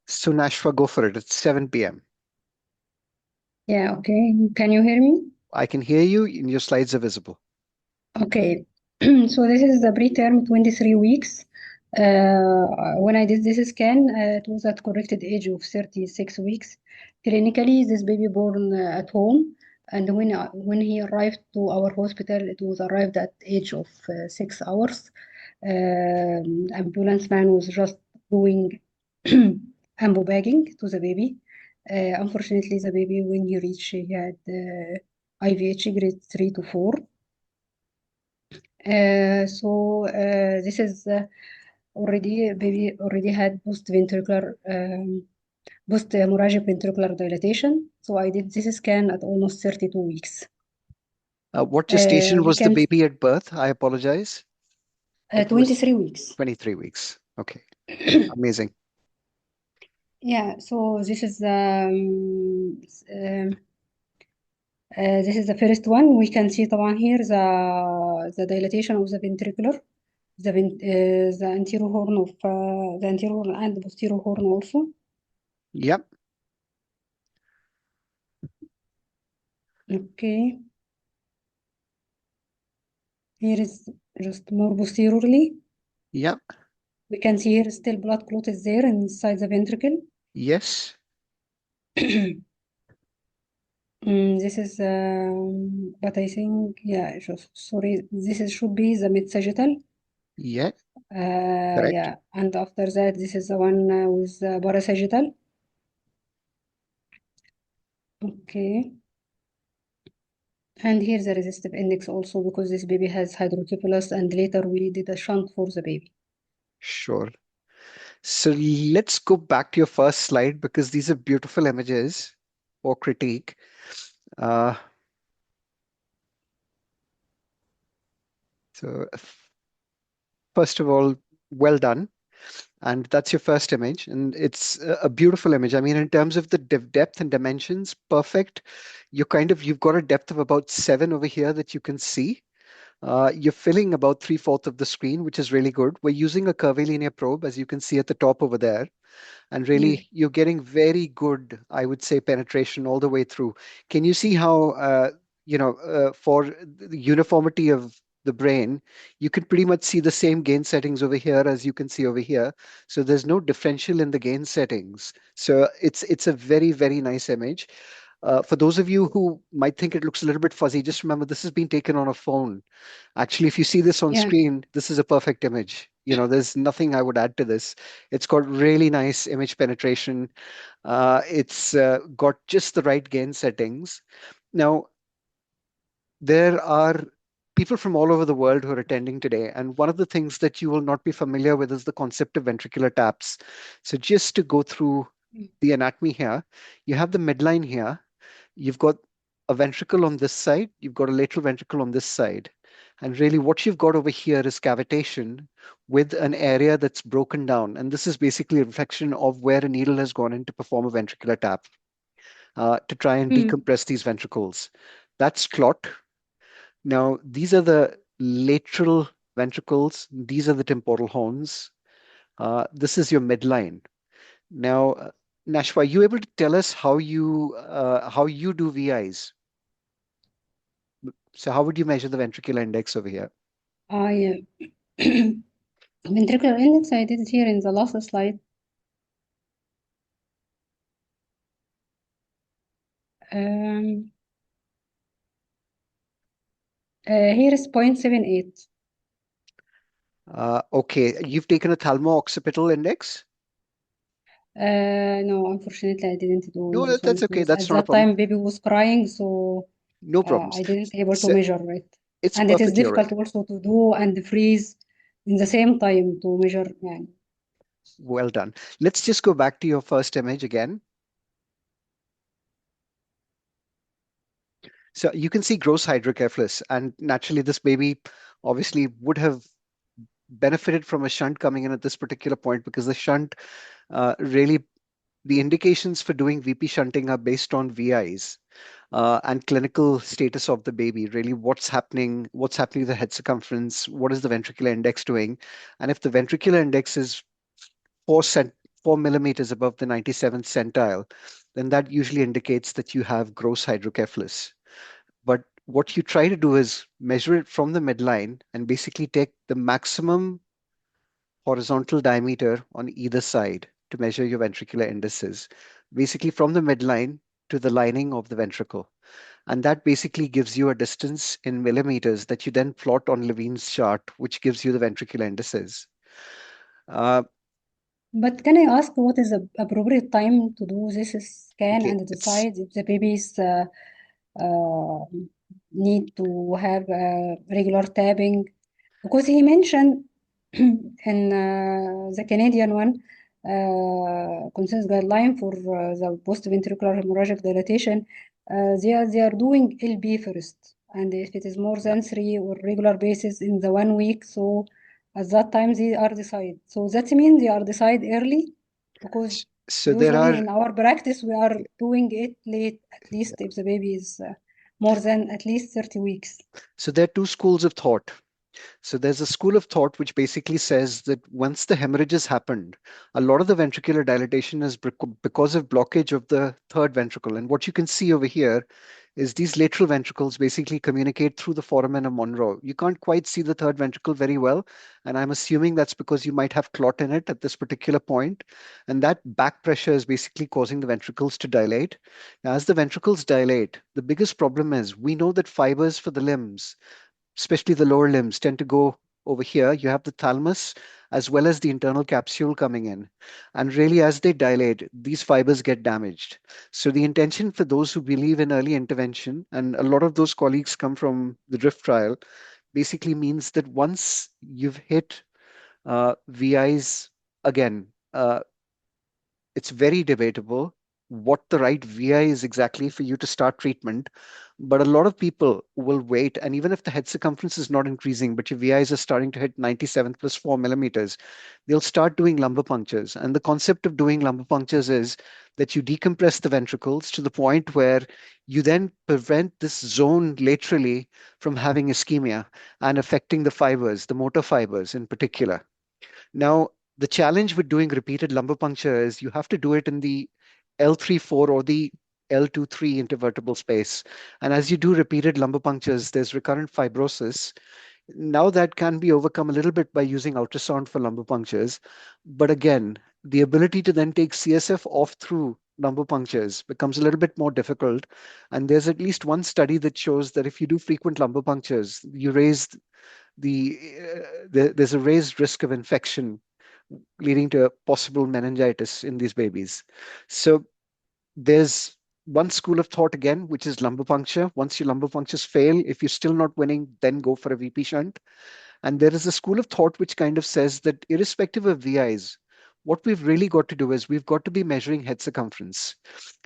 So Nashwa, go for it. It's 7 p.m. Yeah, okay. Can you hear me? I can hear you and your slides are visible. Okay. So this is the preterm 23 weeks. When I did this scan, it was at corrected age of 36 weeks. Clinically, this baby born at home, and when he arrived to our hospital, it was arrived at age of 6 hours. Ambulance man was just doing ambu bagging to the baby. Unfortunately, the baby, when he reached, he had IVH grade 3 to 4. This is already baby already had post hemorrhagic ventricular dilatation. So I did this scan at almost 32 weeks. What gestation We was the can baby at birth? I apologize. It was 23 weeks. 23 weeks. Okay, amazing. Yeah. So this is the first one. We can see طبعا here the dilatation of the ventricular, the anterior horn of the anterior horn and the posterior horn also. Yep, Okay. Here is just more posteriorly. yep, We can see here still blood clot is there inside the ventricle. yes, This is, but I think, yeah, just, sorry, should be the mid sagittal. yeah, correct. Yeah, and after that, this is the one with parasagittal. Okay, and here's the resistive index also because this baby has hydrocephalus, and later we did a shunt for the baby. Sure. So let's go back to your first slide because these are beautiful images for critique. Uh, so first of all, well done. And that's your first image, and it's a beautiful image. I mean, in terms of the depth and dimensions, perfect. You've got a depth of about 7 over here that you can see. You're filling about 3/4 of the screen, which is really good. We're using a curvilinear probe, as you can see at the top over there. And Yeah, really, you're getting very good, I would say, penetration all the way through. Can you see how, for the uniformity of the brain, you can pretty much see the same gain settings over here as you can see over here. So there's no differential in the gain settings. So it's a very, very nice image. For those of you who might think it looks a little bit fuzzy, just remember this has been taken on a phone. Actually, if you see this on yeah, screen, this is a perfect image. There's nothing I would add to this. It's got really nice image penetration. It's got just the right gain settings. Now, there are people from all over the world who are attending today, and one of the things that you will not be familiar with is the concept of ventricular taps. So just to go through the anatomy here, you have the midline here. You've got a ventricle on this side, you've got a lateral ventricle on this side. And really, what you've got over here is cavitation with an area that's broken down. And this is basically a reflection of where a needle has gone in to perform a ventricular tap to try and mm, decompress these ventricles. That's clot. Now, these are the lateral ventricles, these are the temporal horns. This is your midline. Now, Nashwa, are you able to tell us how you do VIs? So how would you measure the ventricular index over here? I ventricular index, I did it here in the last slide. Um, here is 0.78. Okay, you've taken a thalmo-occipital index? No, unfortunately, I didn't do No, this one that's okay. because That's at not a that problem. time baby was crying, so No problems. I didn't able to So measure it. it's And it is perfectly all right. difficult also to do and freeze in the same time to measure. Yeah. Well done. Let's just go back to your first image again. So you can see gross hydrocephalus, and naturally, this baby obviously would have benefited from a shunt coming in at this particular point because the shunt really the indications for doing VP shunting are based on VIs and clinical status of the baby. Really, what's happening to the head circumference, what is the ventricular index doing, and if the ventricular index is 4 cent 4 millimeters above the 97th centile, then that usually indicates that you have gross hydrocephalus. But what you try to do is measure it from the midline and basically take the maximum horizontal diameter on either side to measure your ventricular indices, basically from the midline to the lining of the ventricle. And that basically gives you a distance in millimeters that you then plot on Levine's chart, which gives you the ventricular indices. Uh, But can I ask what is the appropriate time to do this scan okay, and it's decide if the babies uh, need to have regular tapping? Because he mentioned in the Canadian one, consensus guideline for the post-ventricular hemorrhagic dilatation, they are doing LB first. And if it is more yeah. than 3 or regular basis in the 1 week, so at that time they are decide. So that means they are decide early because So there usually are in our practice we are doing it late, at least if the baby is more than at least 30 weeks. so there are two schools of thought. So there's a school of thought which basically says that once the hemorrhages happened, a lot of the ventricular dilatation is because of blockage of the third ventricle. And what you can see over here is these lateral ventricles basically communicate through the foramen of Monro. You can't quite see the third ventricle very well, and I'm assuming that's because you might have clot in it at this particular point, and that back pressure is basically causing the ventricles to dilate. Now, as the ventricles dilate, the biggest problem is we know that fibers for the limbs, especially the lower limbs, tend to go over here. You have the thalamus as well as the internal capsule coming in. And really, as they dilate, these fibers get damaged. So, the intention for those who believe in early intervention, and a lot of those colleagues come from the drift trial, basically means that once you've hit VIs again, it's very debatable what the right VI is exactly for you to start treatment. But a lot of people will wait, and even if the head circumference is not increasing, but your VIs are starting to hit 97 plus 4 millimeters, they'll start doing lumbar punctures. And the concept of doing lumbar punctures is that you decompress the ventricles to the point where you then prevent this zone laterally from having ischemia and affecting the fibers, the motor fibers in particular. Now, the challenge with doing repeated lumbar puncture is you have to do it in the L3-4 or the L2-3 intervertebral space. And as you do repeated lumbar punctures, there's recurrent fibrosis. Now that can be overcome a little bit by using ultrasound for lumbar punctures. But again, the ability to then take CSF off through lumbar punctures becomes a little bit more difficult. And there's at least one study that shows that if you do frequent lumbar punctures, you raise there's a raised risk of infection leading to a possible meningitis in these babies. So there's one school of thought again, which is lumbar puncture. Once your lumbar punctures fail, if you're still not winning, then go for a VP shunt. And there is a school of thought which kind of says that irrespective of VIs, what we've really got to do is we've got to be measuring head circumference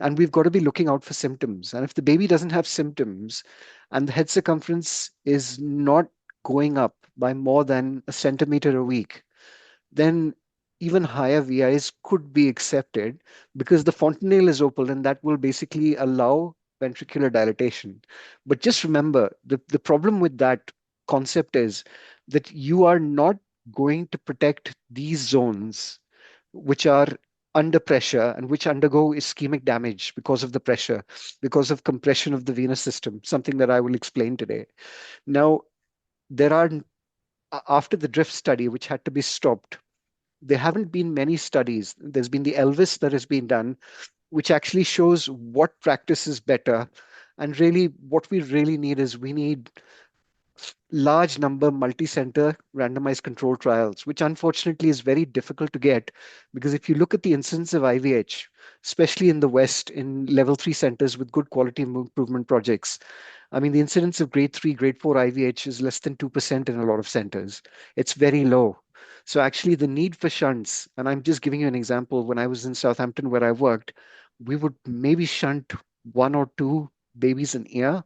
and we've got to be looking out for symptoms. And if the baby doesn't have symptoms and the head circumference is not going up by more than a centimeter a week, then even higher VIs could be accepted because the fontanelle is open and that will basically allow ventricular dilatation. But just remember, the problem with that concept is that you are not going to protect these zones which are under pressure and which undergo ischemic damage because of the pressure, because of compression of the venous system, something that I will explain today. Now, there are, after the drift study, which had to be stopped, there haven't been many studies. There's been the Elvis that has been done, which actually shows what practice is better. And really, what we really need is we need large number multi-center randomized control trials, which unfortunately is very difficult to get because if you look at the incidence of IVH, especially in the West, in level 3 centers with good quality improvement projects, I mean, the incidence of grade 3, grade 4 IVH is less than 2% in a lot of centers. It's very low. So actually the need for shunts, and I'm just giving you an example, when I was in Southampton where I worked, we would maybe shunt one or two babies an year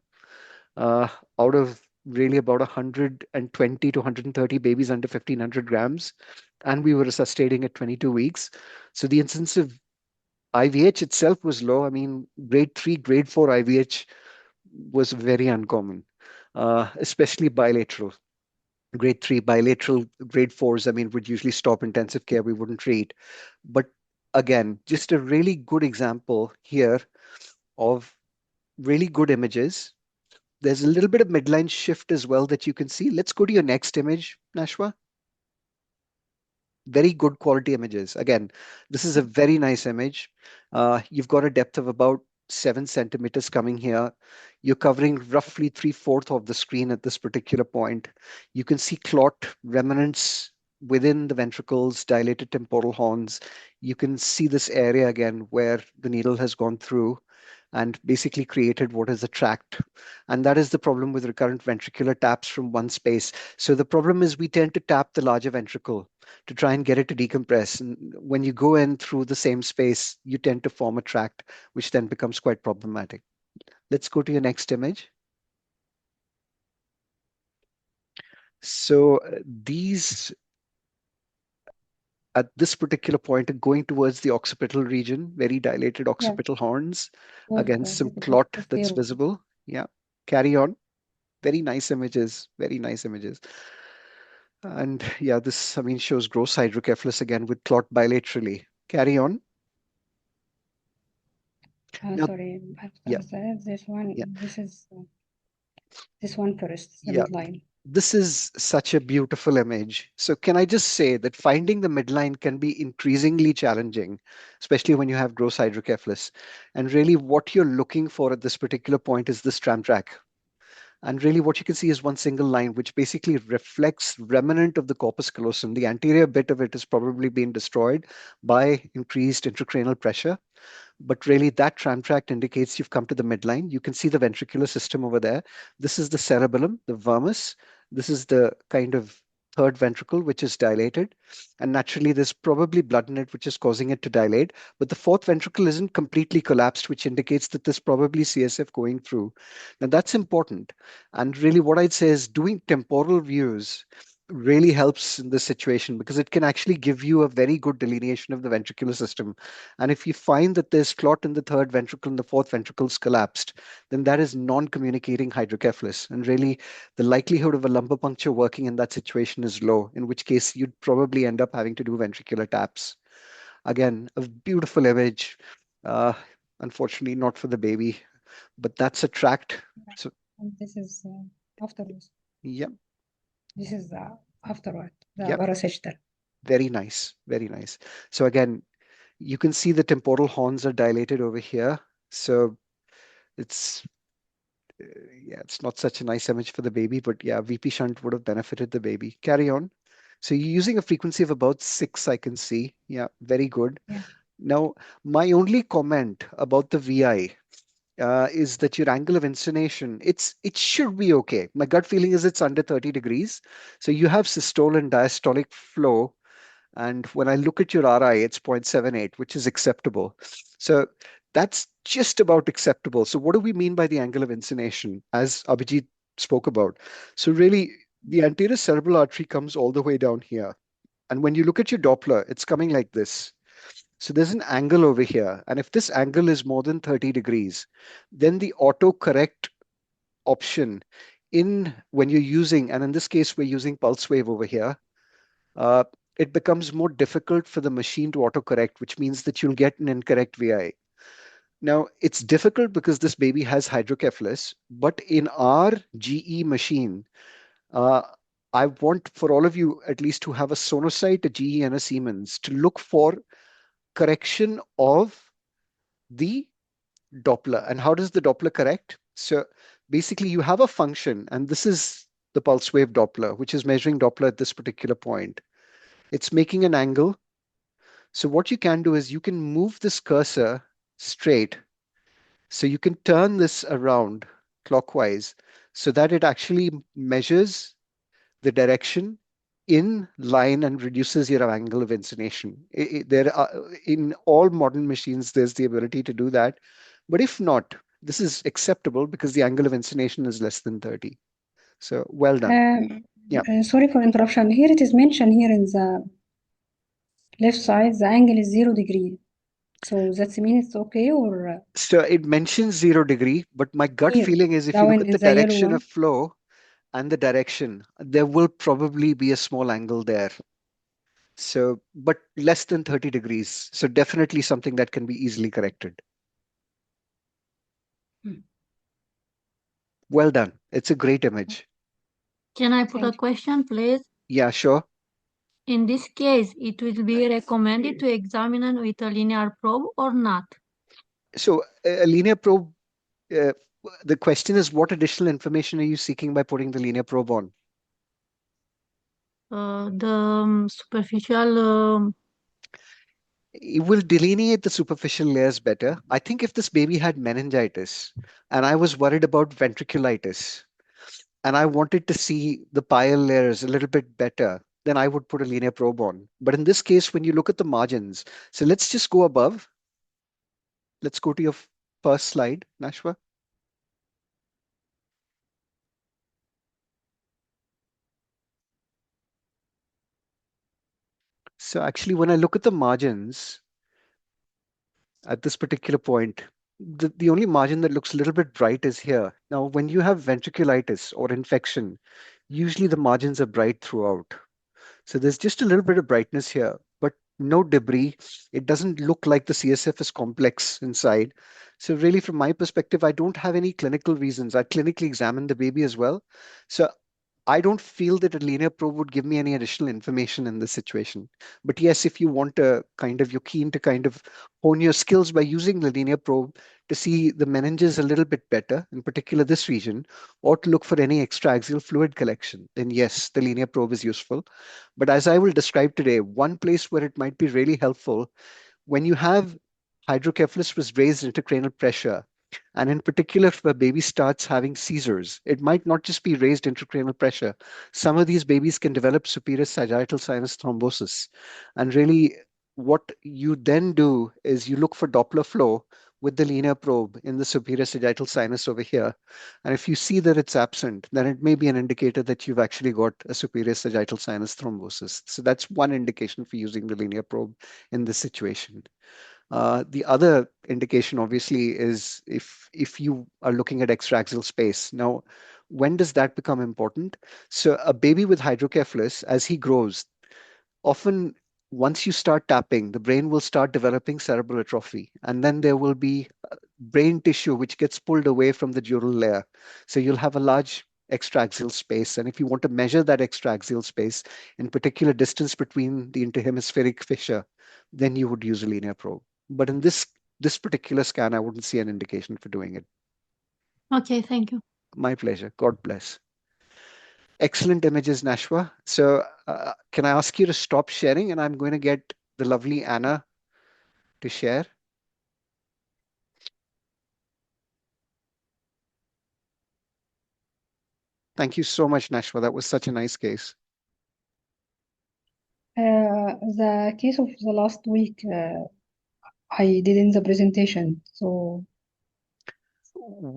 uh, out of really about 120 to 130 babies under 1500 grams. And we were resuscitating at 22 weeks. So the incidence of IVH itself was low. I mean, grade 3, grade 4 IVH was very uncommon, especially bilateral. Grade 3 bilateral, grade 4s, I mean, would usually stop intensive care. We wouldn't treat. But Again, just a really good example here of really good images. There's a little bit of midline shift as well that you can see. Let's go to your next image, Nashwa. Very good quality images. Again, this is a very nice image. You've got a depth of about 7 centimeters coming here. You're covering roughly three-fourths of the screen at this particular point. You can see clot remnants within the ventricles, dilated temporal horns. You can see this area again where the needle has gone through and basically created what is a tract. And that is the problem with recurrent ventricular taps from one space. So the problem is we tend to tap the larger ventricle to try and get it to decompress. And when you go in through the same space, you tend to form a tract, which then becomes quite problematic. Let's go to your next image. So these, at this particular point, are going towards the occipital region, very dilated Yeah, occipital horns. was Again, some visible, clot was that's clear. visible. Yeah, carry on. Very nice images, very nice images. And yeah, this, I mean, shows gross hydrocephalus again with clot bilaterally. Carry on. Now, Sorry, after yeah, that, yeah, this one first, the yeah. midline. This is such a beautiful image. So can I just say that finding the midline can be increasingly challenging, especially when you have gross hydrocephalus. And really what you're looking for at this particular point is this tram track. And really what you can see is one single line, which basically reflects remnant of the corpus callosum. The anterior bit of it has probably been destroyed by increased intracranial pressure. But really, that tram tract indicates you've come to the midline. You can see the ventricular system over there. This is the cerebellum, the vermis. This is the kind of third ventricle, which is dilated. And naturally, there's probably blood in it, which is causing it to dilate. But the fourth ventricle isn't completely collapsed, which indicates that there's probably CSF going through. Now, that's important. And really, what I'd say is doing temporal views really helps in this situation because it can actually give you a very good delineation of the ventricular system. And if you find that there's clot in the third ventricle and the fourth ventricle's collapsed, then that is non-communicating hydrocephalus. And really, the likelihood of a lumbar puncture working in that situation is low, in which case you'd probably end up having to do ventricular taps. Again, a beautiful image. Uh, Unfortunately, not for the baby, but that's a tract. So, And this is afterwards. yep, This is afterward, the yep, parasagittal. very nice, very nice. So again, you can see the temporal horns are dilated over here. So it's yeah, it's not such a nice image for the baby, but yeah, VP shunt would have benefited the baby. Carry on. So you're using a frequency of about 6, I can see. Yeah, very good. Yeah. Now, my only comment about the VI is that your angle of inclination, it should be okay. My gut feeling is it's under 30 degrees. So you have systole and diastolic flow, and when I look at your RI, it's 0.78, which is acceptable. So that's just about acceptable. So what do we mean by the angle of inclination, as Abhijit spoke about? So really, the anterior cerebral artery comes all the way down here. And when you look at your Doppler, it's coming like this. So there's an angle over here. And if this angle is more than 30 degrees, then the autocorrect option in when you're using, and in this case, we're using pulse wave over here, uh, it becomes more difficult for the machine to autocorrect, which means that you'll get an incorrect VI. Now, it's difficult because this baby has hydrocephalus, but in our GE machine, uh, I want for all of you at least to have a Sonosite, a GE, and a Siemens to look for correction of the Doppler. And how does the Doppler correct? So basically, you have a function, and this is the pulse wave Doppler, which is measuring Doppler at this particular point. It's making an angle. So what you can do is you can move this cursor straight. So you can turn this around clockwise so that it actually measures the direction in line and reduces your angle of inclination. There are, in all modern machines, there's the ability to do that. But if not, this is acceptable because the angle of inclination is less than 30. So well done. Um, Yeah. Sorry for interruption. Here it is mentioned here in the left side, the angle is 0 degree. So that means it's okay, or So it mentions 0 degree, but my gut here, feeling is if you look down at in the the yellow direction of one. flow and the direction, there will probably be a small angle there. So, but less than 30 degrees. So definitely something that can be easily corrected. Hmm. Well done. It's a great image. Can I put a Thank you. question, please? Yeah, sure. In this case, it will be recommended to examine with a linear probe or not? So a linear probe, uh, the question is what additional information are you seeking by putting the linear probe on? The superficial It will delineate the superficial layers better. I think if this baby had meningitis and I was worried about ventriculitis and I wanted to see the pile layers a little bit better, then I would put a linear probe on. But in this case, when you look at the margins, so let's just go above. Let's go to your first slide, Nashwa. So actually, when I look at the margins at this particular point, the only margin that looks a little bit bright is here. Now, when you have ventriculitis or infection, usually the margins are bright throughout. So there's just a little bit of brightness here, but no debris. It doesn't look like the CSF is complex inside. So really, from my perspective, I don't have any clinical reasons. I clinically examined the baby as well. So I don't feel that a linear probe would give me any additional information in this situation. But yes, if you want to you're keen to kind of hone your skills by using the linear probe to see the meninges a little bit better, in particular this region, or to look for any extraaxial fluid collection, then yes, the linear probe is useful. But as I will describe today, one place where it might be really helpful when you have hydrocephalus with raised intracranial pressure, and in particular, if a baby starts having seizures, it might not just be raised intracranial pressure. Some of these babies can develop superior sagittal sinus thrombosis. And really, what you then do is you look for Doppler flow with the linear probe in the superior sagittal sinus over here. And if you see that it's absent, then it may be an indicator that you've actually got a superior sagittal sinus thrombosis. So that's one indication for using the linear probe in this situation. The other indication, obviously, is if you are looking at extraaxial space. Now, when does that become important? So a baby with hydrocephalus, as he grows, often once you start tapping, the brain will start developing cerebral atrophy, and then there will be brain tissue which gets pulled away from the dural layer. So you'll have a large extraaxial space. And if you want to measure that extraaxial space, in particular distance between the interhemispheric fissure, then you would use a linear probe. But in this particular scan, I wouldn't see an indication for doing it. Okay, thank you. My pleasure. God bless. Excellent images, Nashwa. So can I ask you to stop sharing? And I'm going to get the lovely Anna to share. Thank you so much, Nashwa. That was such a nice case. The case of the last week, I did in the presentation, so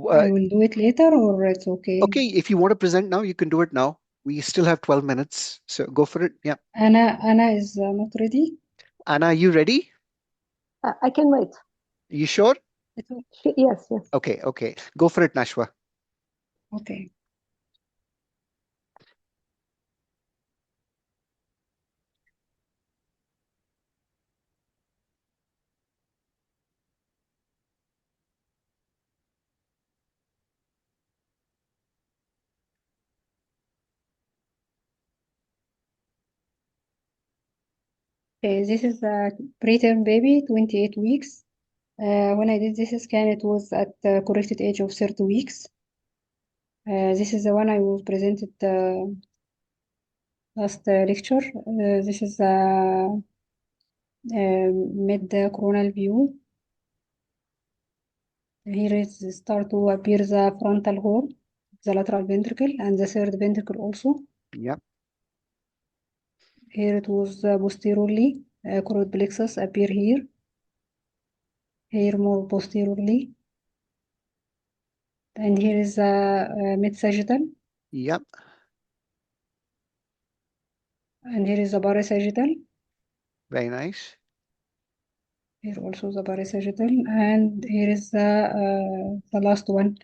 I will do it later, or it's okay. Okay, if you want to present now, you can do it now. We still have 12 minutes, so go for it. Yeah. Anna is not ready. Anna, are you ready? I can wait. You sure? Yes, yes. Okay, okay. Go for it, Nashwa. Okay. Okay, this is a preterm baby, 28 weeks. When I did this scan, it was at the corrected age of 30 weeks. This is the one I was presented last lecture. This is a mid-coronal view. Here is start to appear the frontal horn, the lateral ventricle, and the third ventricle also. Yeah, Here it was posteriorly, choroid plexus appear here. Here more posteriorly. And here is mid-sagittal, yeah. and here is the parasagittal. Very nice. Here also the parasagittal, and here is the last one,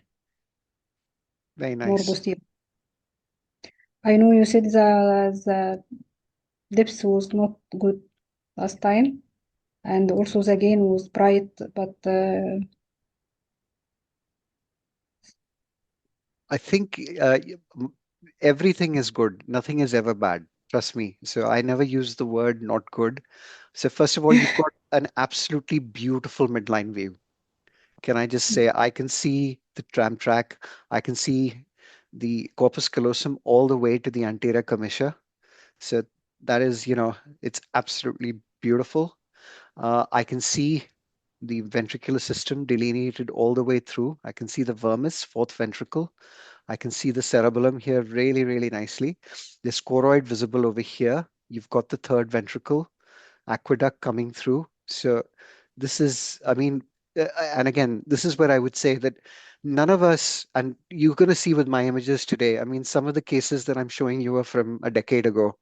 Very more nice. posterior. I know you said the depth was not good last time, and also the gain was bright, but I think everything is good. Nothing is ever bad. Trust me. So I never use the word not good. So first of all, you've got an absolutely beautiful midline view. Can I just say I can see the tram track. I can see the corpus callosum all the way to the anterior commissure. So that is, it's absolutely beautiful. I can see the ventricular system delineated all the way through. I can see the vermis, fourth ventricle. I can see the cerebellum here really, really nicely. There's choroid visible over here. You've got the third ventricle, aqueduct coming through. So this is, I mean, and again, this is where I would say that none of us, and you're going to see with my images today, I mean, some of the cases that I'm showing you are from a decade ago.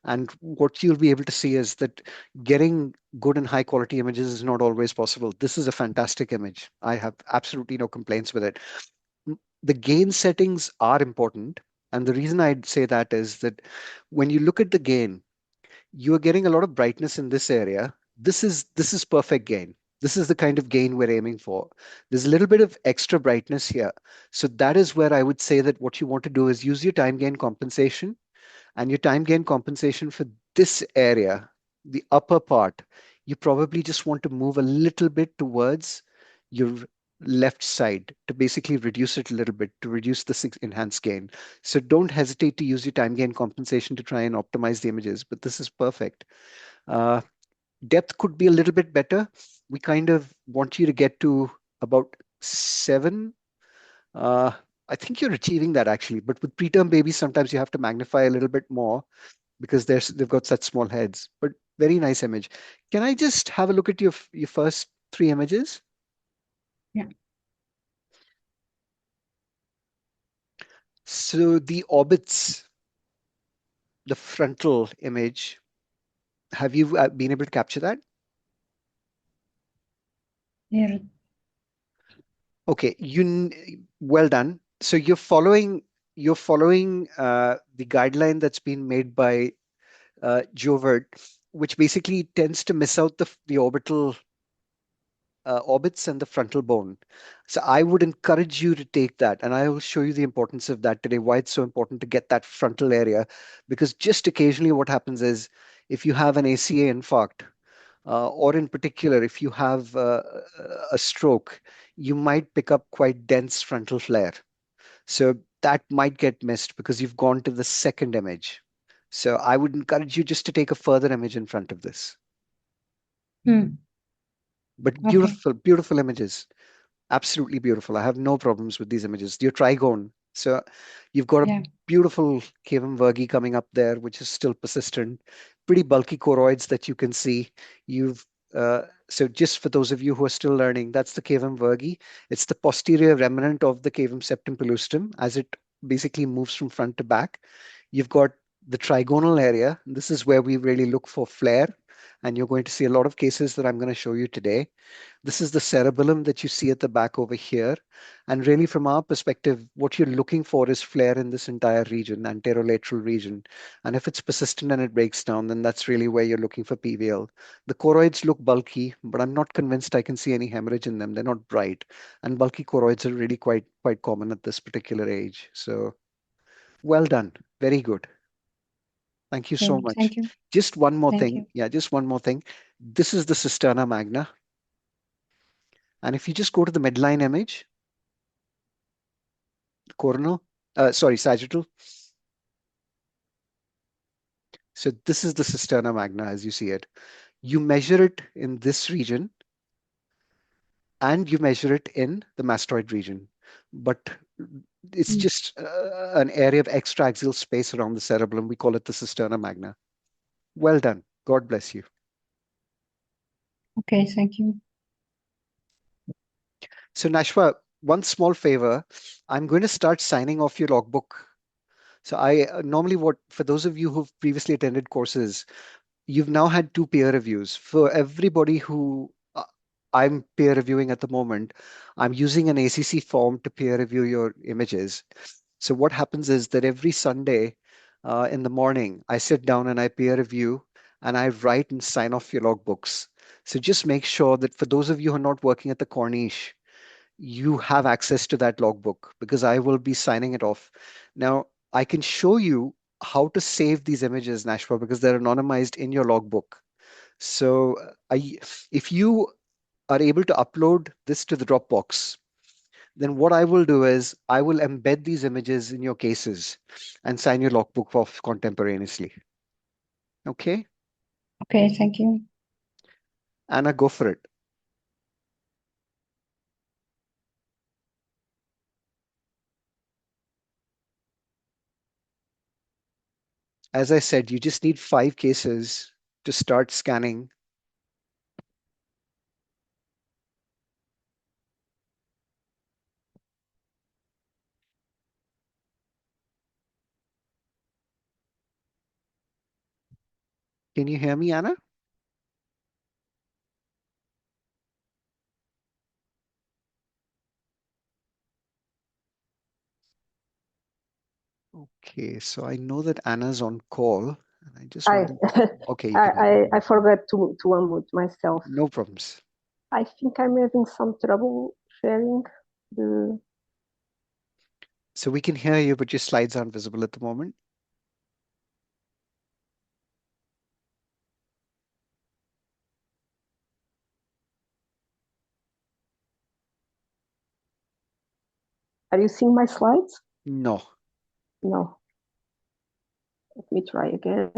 And what you'll be able to see is that getting good and high quality images is not always possible. This is a fantastic image. I have absolutely no complaints with it. The gain settings are important. And the reason I'd say that is that when you look at the gain, you are getting a lot of brightness in this area. This is perfect gain. This is the kind of gain we're aiming for. There's a little bit of extra brightness here. So that is where I would say that what you want to do is use your time gain compensation, and your time gain compensation for this area, the upper part, you probably just want to move a little bit towards your left side to basically reduce it a little bit to reduce the enhanced gain. So don't hesitate to use your time gain compensation to try and optimize the images, but this is perfect. Uh, Depth could be a little bit better. We kind of want you to get to about 7. uh, I think you're achieving that actually, but with preterm babies, sometimes you have to magnify a little bit more because they've got such small heads. But very nice image. Can I just have a look at your first 3 images? yeah. So the orbits, the frontal image, have you been able to capture that? Here, Okay, well done. So you're following the guideline that's been made by Jovert, which basically tends to miss out the orbital orbits and the frontal bone. So I would encourage you to take that, and I will show you the importance of that today, why it's so important to get that frontal area, because just occasionally what happens is if you have an ACA infarct, or in particular, if you have a stroke, you might pick up quite dense frontal flare. So that might get missed because you've gone to the second image. So I would encourage you just to take a further image in front of this. But okay. beautiful, beautiful images. Absolutely beautiful. I have no problems with these images. Your trigone. So you've got a Yeah. beautiful cavum vergi coming up there, which is still persistent. Pretty bulky choroids that you can see. You've so just for those of you who are still learning, that's the cavum vergi. It's the posterior remnant of the cavum septum pellucidum as it basically moves from front to back. You've got the trigonal area. This is where we really look for flare, and you're going to see a lot of cases that I'm going to show you today. This is the cerebellum that you see at the back over here. And really, from our perspective, what you're looking for is flare in this entire region, anterolateral region. And if it's persistent and it breaks down, then that's really where you're looking for PVL. The choroids look bulky, but I'm not convinced I can see any hemorrhage in them. They're not bright. And bulky choroids are really quite common at this particular age. So well done. Very good. Thank you so Okay. much. Thank you. Just one more Thank thing. you. Yeah, just one more thing. This is the cisterna magna. And if you just go to the midline image, coronal, sorry, sagittal. So this is the cisterna magna as you see it. You measure it in this region and you measure it in the mastoid region. But it's just an area of extraaxial space around the cerebellum. We call it the cisterna magna. Well done. God bless you. Okay. Thank you. So Nashwa, one small favor. I'm going to start signing off your logbook. So I normally for those of you who've previously attended courses, you've now had 2 peer reviews. For everybody who I'm peer reviewing at the moment, I'm using an ACC form to peer review your images. So what happens is that every Sunday, in the morning, I sit down and I peer review and I write and sign off your logbooks. So just make sure that for those of you who are not working at the Corniche, you have access to that logbook because I will be signing it off. Now, I can show you how to save these images, Nashwa, because they're anonymized in your logbook. So if you are able to upload this to the Dropbox, then what I will do is I will embed these images in your cases and sign your logbook off contemporaneously. Okay? Okay, thank you. Anna, go for it. As I said, you just need 5 cases to start scanning. Can you hear me, Anna? Okay, so I know that Anna's on call, and I just I want to. Okay, you can hear me. I forgot to unmute myself. No problems. I think I'm having some trouble sharing the. So we can hear you, but your slides aren't visible at the moment. Are you seeing my slides? No. No. Let me try again.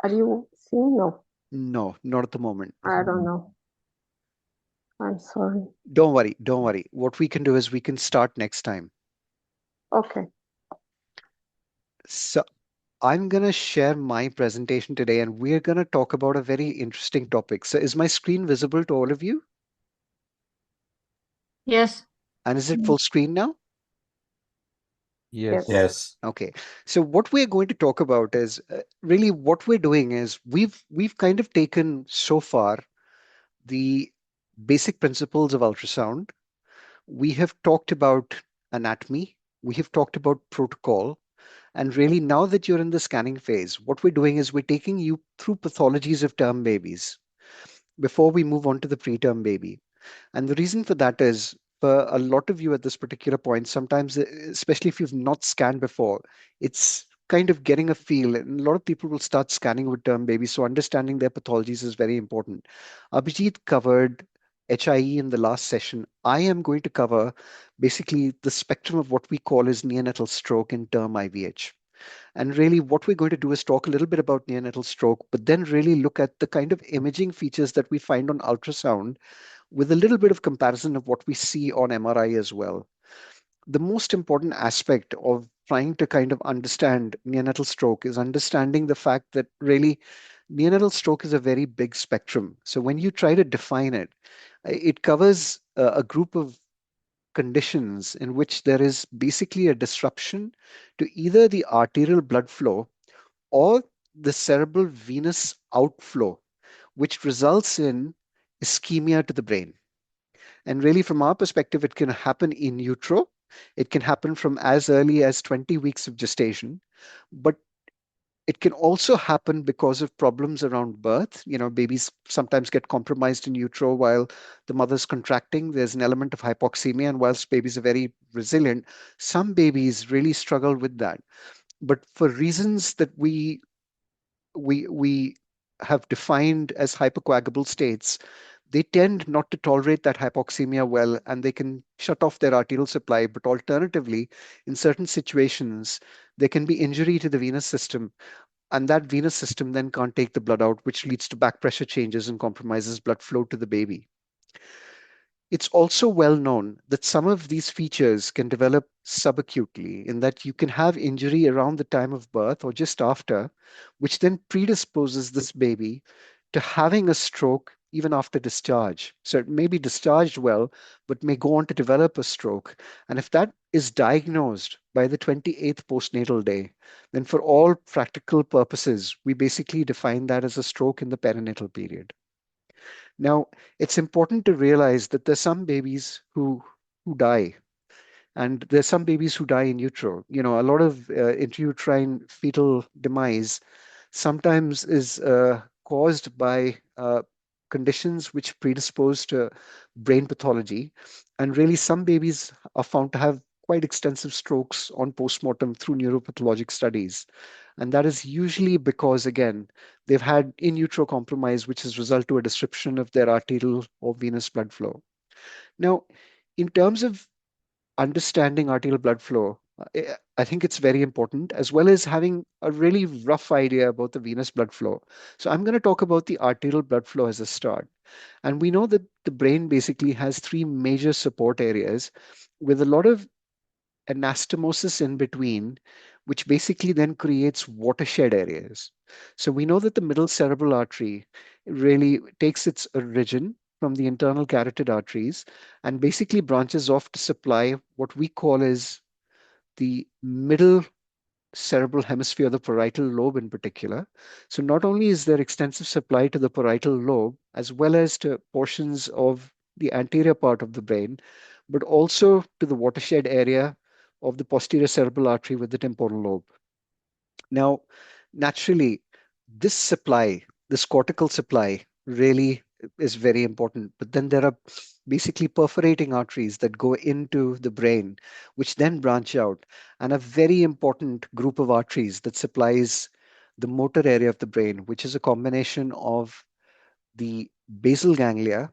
Are you seeing? No, No, not at the moment. I don't know. I'm sorry. Don't worry, don't worry. What we can do is we can start next time. Okay. So I'm going to share my presentation today, and we're going to talk about a very interesting topic. So is my screen visible to all of you? Yes. And is it full screen now? Yes. Yes. Okay. So what we're going to talk about is really what we're doing is we've kind of taken so far the basic principles of ultrasound. We have talked about anatomy. We have talked about protocol. And really, now that you're in the scanning phase, what we're doing is we're taking you through pathologies of term babies before we move on to the preterm baby. And the reason for that is for a lot of you at this particular point, sometimes, especially if you've not scanned before, it's kind of getting a feel. And a lot of people will start scanning with term babies. So understanding their pathologies is very important. Abhijit covered HIE in the last session. I am going to cover basically the spectrum of what we call as neonatal stroke in term IVH. And really, what we're going to do is talk a little bit about neonatal stroke, but then really look at the kind of imaging features that we find on ultrasound with a little bit of comparison of what we see on MRI as well. The most important aspect of trying to kind of understand neonatal stroke is understanding the fact that really neonatal stroke is a very big spectrum. So when you try to define it, it covers a group of conditions in which there is basically a disruption to either the arterial blood flow or the cerebral venous outflow, which results in ischemia to the brain. And really, from our perspective, it can happen in utero. It can happen from as early as 20 weeks of gestation, but it can also happen because of problems around birth. You know, babies sometimes get compromised in utero while the mother's contracting. There's an element of hypoxemia, and whilst babies are very resilient, some babies really struggle with that. But for reasons that we have defined as hypercoagulable states, they tend not to tolerate that hypoxemia well, and they can shut off their arterial supply. But alternatively, in certain situations, there can be injury to the venous system, and that venous system then can't take the blood out, which leads to back pressure changes and compromises blood flow to the baby. It's also well known that some of these features can develop subacutely, in that you can have injury around the time of birth or just after, which then predisposes this baby to having a stroke even after discharge. So it may be discharged well, but may go on to develop a stroke. And if that is diagnosed by the 28th postnatal day, then for all practical purposes, we basically define that as a stroke in the perinatal period. Now, it's important to realize that there's some babies who die, and there's some babies who die in utero. A lot of intrauterine fetal demise sometimes is caused by conditions which predispose to brain pathology. And really, some babies are found to have quite extensive strokes on postmortem through neuropathologic studies. And that is usually because, again, they've had in utero compromise, which has resulted to a disruption of their arterial or venous blood flow. Now, in terms of understanding arterial blood flow, I think it's very important, as well as having a really rough idea about the venous blood flow. So I'm going to talk about the arterial blood flow as a start. And we know that the brain basically has three major support areas with a lot of anastomosis in between, which basically then creates watershed areas. So we know that the middle cerebral artery really takes its origin from the internal carotid arteries and basically branches off to supply what we call as the middle cerebral hemisphere, the parietal lobe in particular. So not only is there extensive supply to the parietal lobe, as well as to portions of the anterior part of the brain, but also to the watershed area of the posterior cerebral artery with the temporal lobe. Now, naturally, this supply, this cortical supply, really is very important. But then there are basically perforating arteries that go into the brain, which then branch out, and a very important group of arteries that supplies the motor area of the brain, which is a combination of the basal ganglia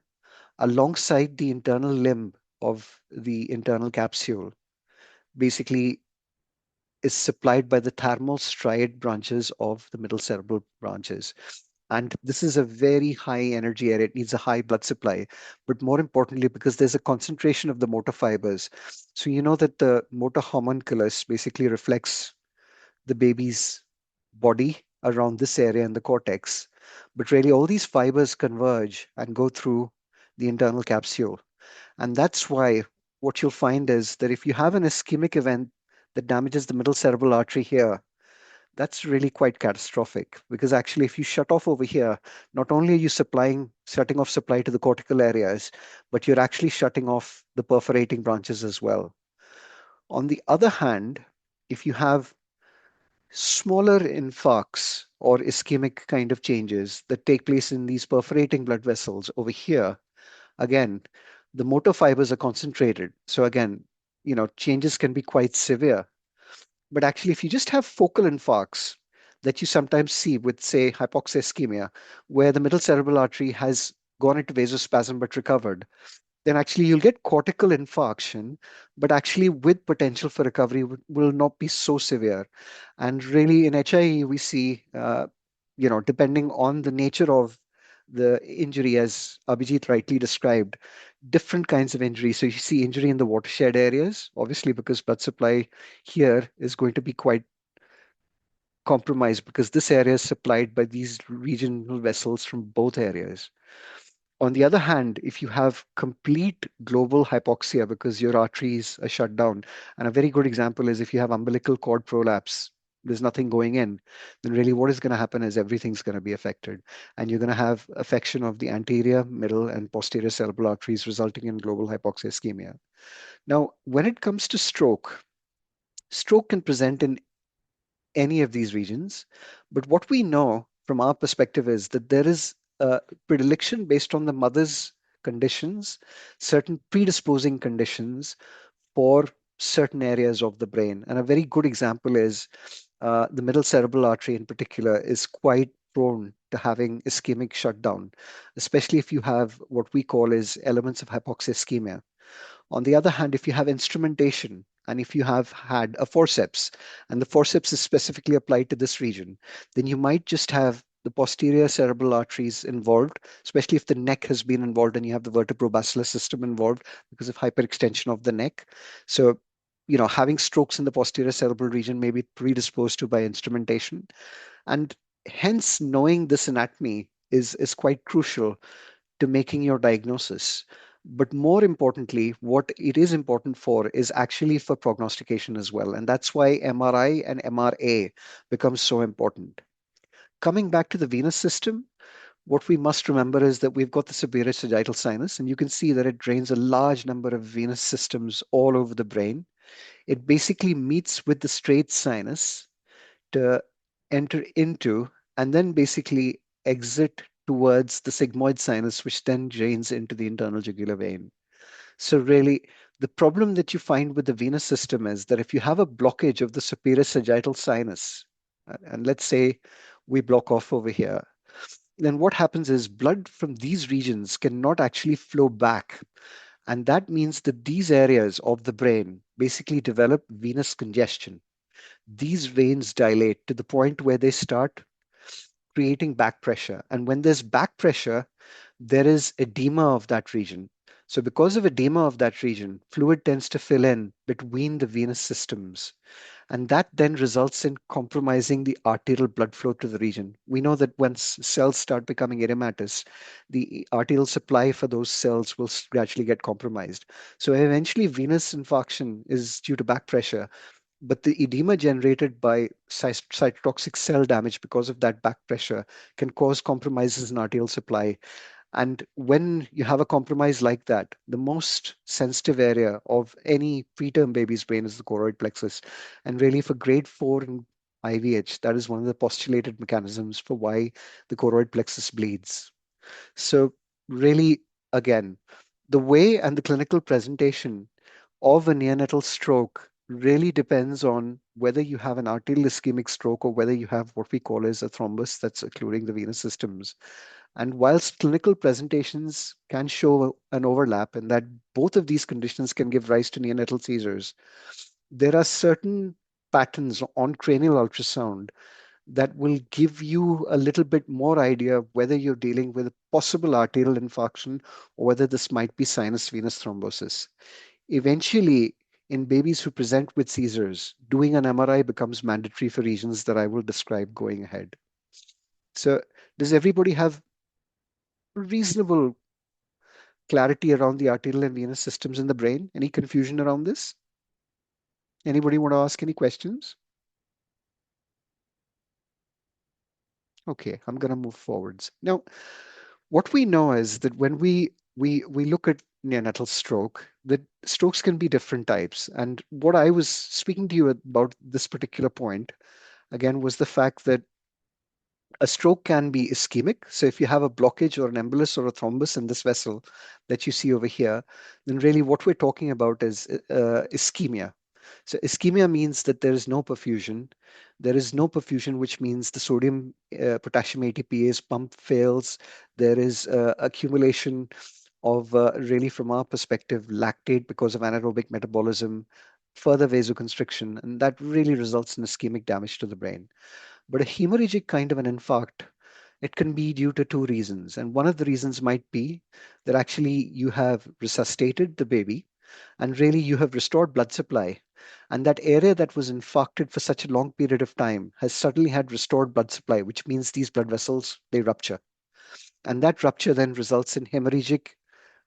alongside the internal limb of the internal capsule. Basically, is supplied by the thermal striate branches of the middle cerebral branches. And this is a very high energy area. It needs a high blood supply, but more importantly, because there's a concentration of the motor fibers. So you know that the motor homunculus basically reflects the baby's body around this area in the cortex. But really, all these fibers converge and go through the internal capsule. And that's why what you'll find is that if you have an ischemic event that damages the middle cerebral artery here, that's really quite catastrophic because actually, if you shut off over here, not only are you shutting off supply to the cortical areas, but you're actually shutting off the perforating branches as well. On the other hand, if you have smaller infarcts or ischemic kind of changes that take place in these perforating blood vessels over here, again, the motor fibers are concentrated. So again, changes can be quite severe. But actually, if you just have focal infarcts that you sometimes see with, say, hypoxia ischemia, where the middle cerebral artery has gone into vasospasm but recovered, then actually you'll get cortical infarction, but actually with potential for recovery will not be so severe. And really in HIE, we see, depending on the nature of the injury, as Abhijit rightly described, different kinds of injury. So you see injury in the watershed areas, obviously because blood supply here is going to be quite compromised because this area is supplied by these regional vessels from both areas. On the other hand, if you have complete global hypoxia because your arteries are shut down, and a very good example is if you have umbilical cord prolapse, there's nothing going in, then really what is going to happen is everything's going to be affected. And you're going to have affection of the anterior, middle, and posterior cerebral arteries, resulting in global hypoxia ischemia. Now, when it comes to stroke, stroke can present in any of these regions. But what we know from our perspective is that there is a predilection based on the mother's conditions, certain predisposing conditions for certain areas of the brain. And a very good example is the middle cerebral artery in particular is quite prone to having ischemic shutdown, especially if you have what we call as elements of hypoxia ischemia. On the other hand, if you have instrumentation and if you have had a forceps and the forceps is specifically applied to this region, then you might just have the posterior cerebral arteries involved, especially if the neck has been involved and you have the vertebrobasilar system involved because of hyperextension of the neck. So, having strokes in the posterior cerebral region may be predisposed to by instrumentation. And hence, knowing this anatomy is quite crucial to making your diagnosis. But more importantly, what it is important for is actually for prognostication as well. And that's why MRI and MRA becomes so important. Coming back to the venous system, what we must remember is that we've got the superior sagittal sinus, and you can see that it drains a large number of venous systems all over the brain. It basically meets with the straight sinus to enter into and then basically exit towards the sigmoid sinus, which then drains into the internal jugular vein. So, really, the problem that you find with the venous system is that if you have a blockage of the superior sagittal sinus, and let's say we block off over here, then what happens is blood from these regions cannot actually flow back. And that means that these areas of the brain basically develop venous congestion. These veins dilate to the point where they start creating back pressure. And when there's back pressure, there is edema of that region. So, because of edema of that region, fluid tends to fill in between the venous systems. And that then results in compromising the arterial blood flow to the region. We know that once cells start becoming edematous, the arterial supply for those cells will gradually get compromised. So, eventually, venous infarction is due to back pressure, but the edema generated by cytotoxic cell damage because of that back pressure can cause compromises in arterial supply. And when you have a compromise like that, the most sensitive area of any preterm baby's brain is the choroid plexus. And really, for grade 4 in IVH, that is one of the postulated mechanisms for why the choroid plexus bleeds. So, really, again, the way and the clinical presentation of a neonatal stroke really depends on whether you have an arterial ischemic stroke or whether you have what we call as a thrombus that's occluding the venous systems. And whilst clinical presentations can show an overlap in that both of these conditions can give rise to neonatal seizures, there are certain patterns on cranial ultrasound that will give you a little bit more idea of whether you're dealing with a possible arterial infarction or whether this might be sinus venous thrombosis. Eventually, in babies who present with seizures, doing an MRI becomes mandatory for reasons that I will describe going ahead. So, does everybody have reasonable clarity around the arterial and venous systems in the brain? Any confusion around this? Anybody want to ask any questions? Okay, I'm going to move forwards. Now, what we know is that when we look at neonatal stroke, that strokes can be different types. And what I was speaking to you about this particular point, again, was the fact that a stroke can be ischemic. So if you have a blockage or an embolus or a thrombus in this vessel that you see over here, then really what we're talking about is ischemia. So ischemia means that there is no perfusion. There is no perfusion, which means the sodium potassium ATPase pump fails. There is accumulation of really, from our perspective, lactate because of anaerobic metabolism, further vasoconstriction, and that really results in ischemic damage to the brain. But a hemorrhagic kind of an infarct, it can be due to two reasons. And one of the reasons might be that actually you have resuscitated the baby and really you have restored blood supply. And that area that was infarcted for such a long period of time has suddenly had restored blood supply, which means these blood vessels, they rupture. And that rupture then results in hemorrhagic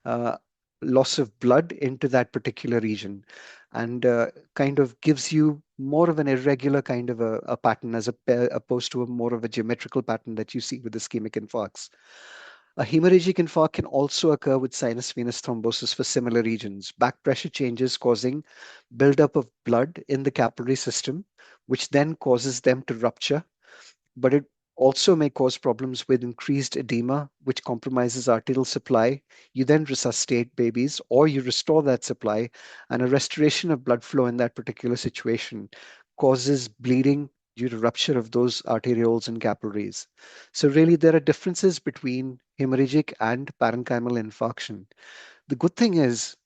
uh, loss of blood into that particular region and kind of gives you more of an irregular kind of a pattern opposed to a more of a geometrical pattern that you see with ischemic infarcts. A hemorrhagic infarct can also occur with sinus venous thrombosis for similar regions. Back pressure changes causing buildup of blood in the capillary system, which then causes them to rupture, but it also may cause problems with increased edema, which compromises arterial supply. You then resuscitate babies or you restore that supply, and a restoration of blood flow in that particular situation causes bleeding due to rupture of those arterioles and capillaries. So, really, there are differences between hemorrhagic and parenchymal infarction. The good thing is,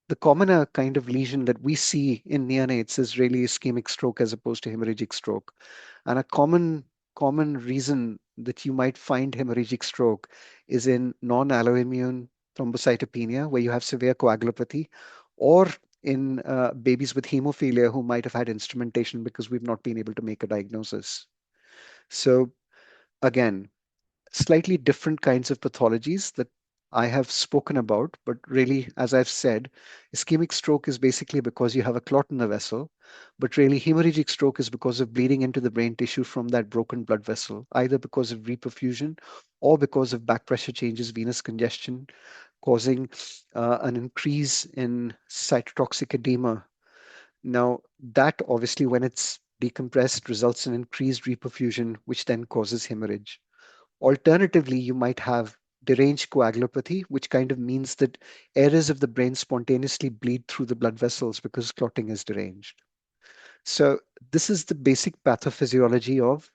the commoner kind of lesion that we see in neonates is really ischemic stroke as opposed to hemorrhagic stroke. And a common reason that you might find hemorrhagic stroke is in non-alloimmune thrombocytopenia, where you have severe coagulopathy, or in babies with hemophilia who might have had instrumentation because we've not been able to make a diagnosis. So again, slightly different kinds of pathologies that I have spoken about, but really, as I've said, ischemic stroke is basically because you have a clot in the vessel, but really, hemorrhagic stroke is because of bleeding into the brain tissue from that broken blood vessel, either because of reperfusion or because of back pressure changes, venous congestion, causing an increase in cytotoxic edema. Now, that obviously, when it's decompressed, results in increased reperfusion, which then causes hemorrhage. Alternatively, you might have deranged coagulopathy, which kind of means that areas of the brain spontaneously bleed through the blood vessels because clotting is deranged. So, this is the basic pathophysiology of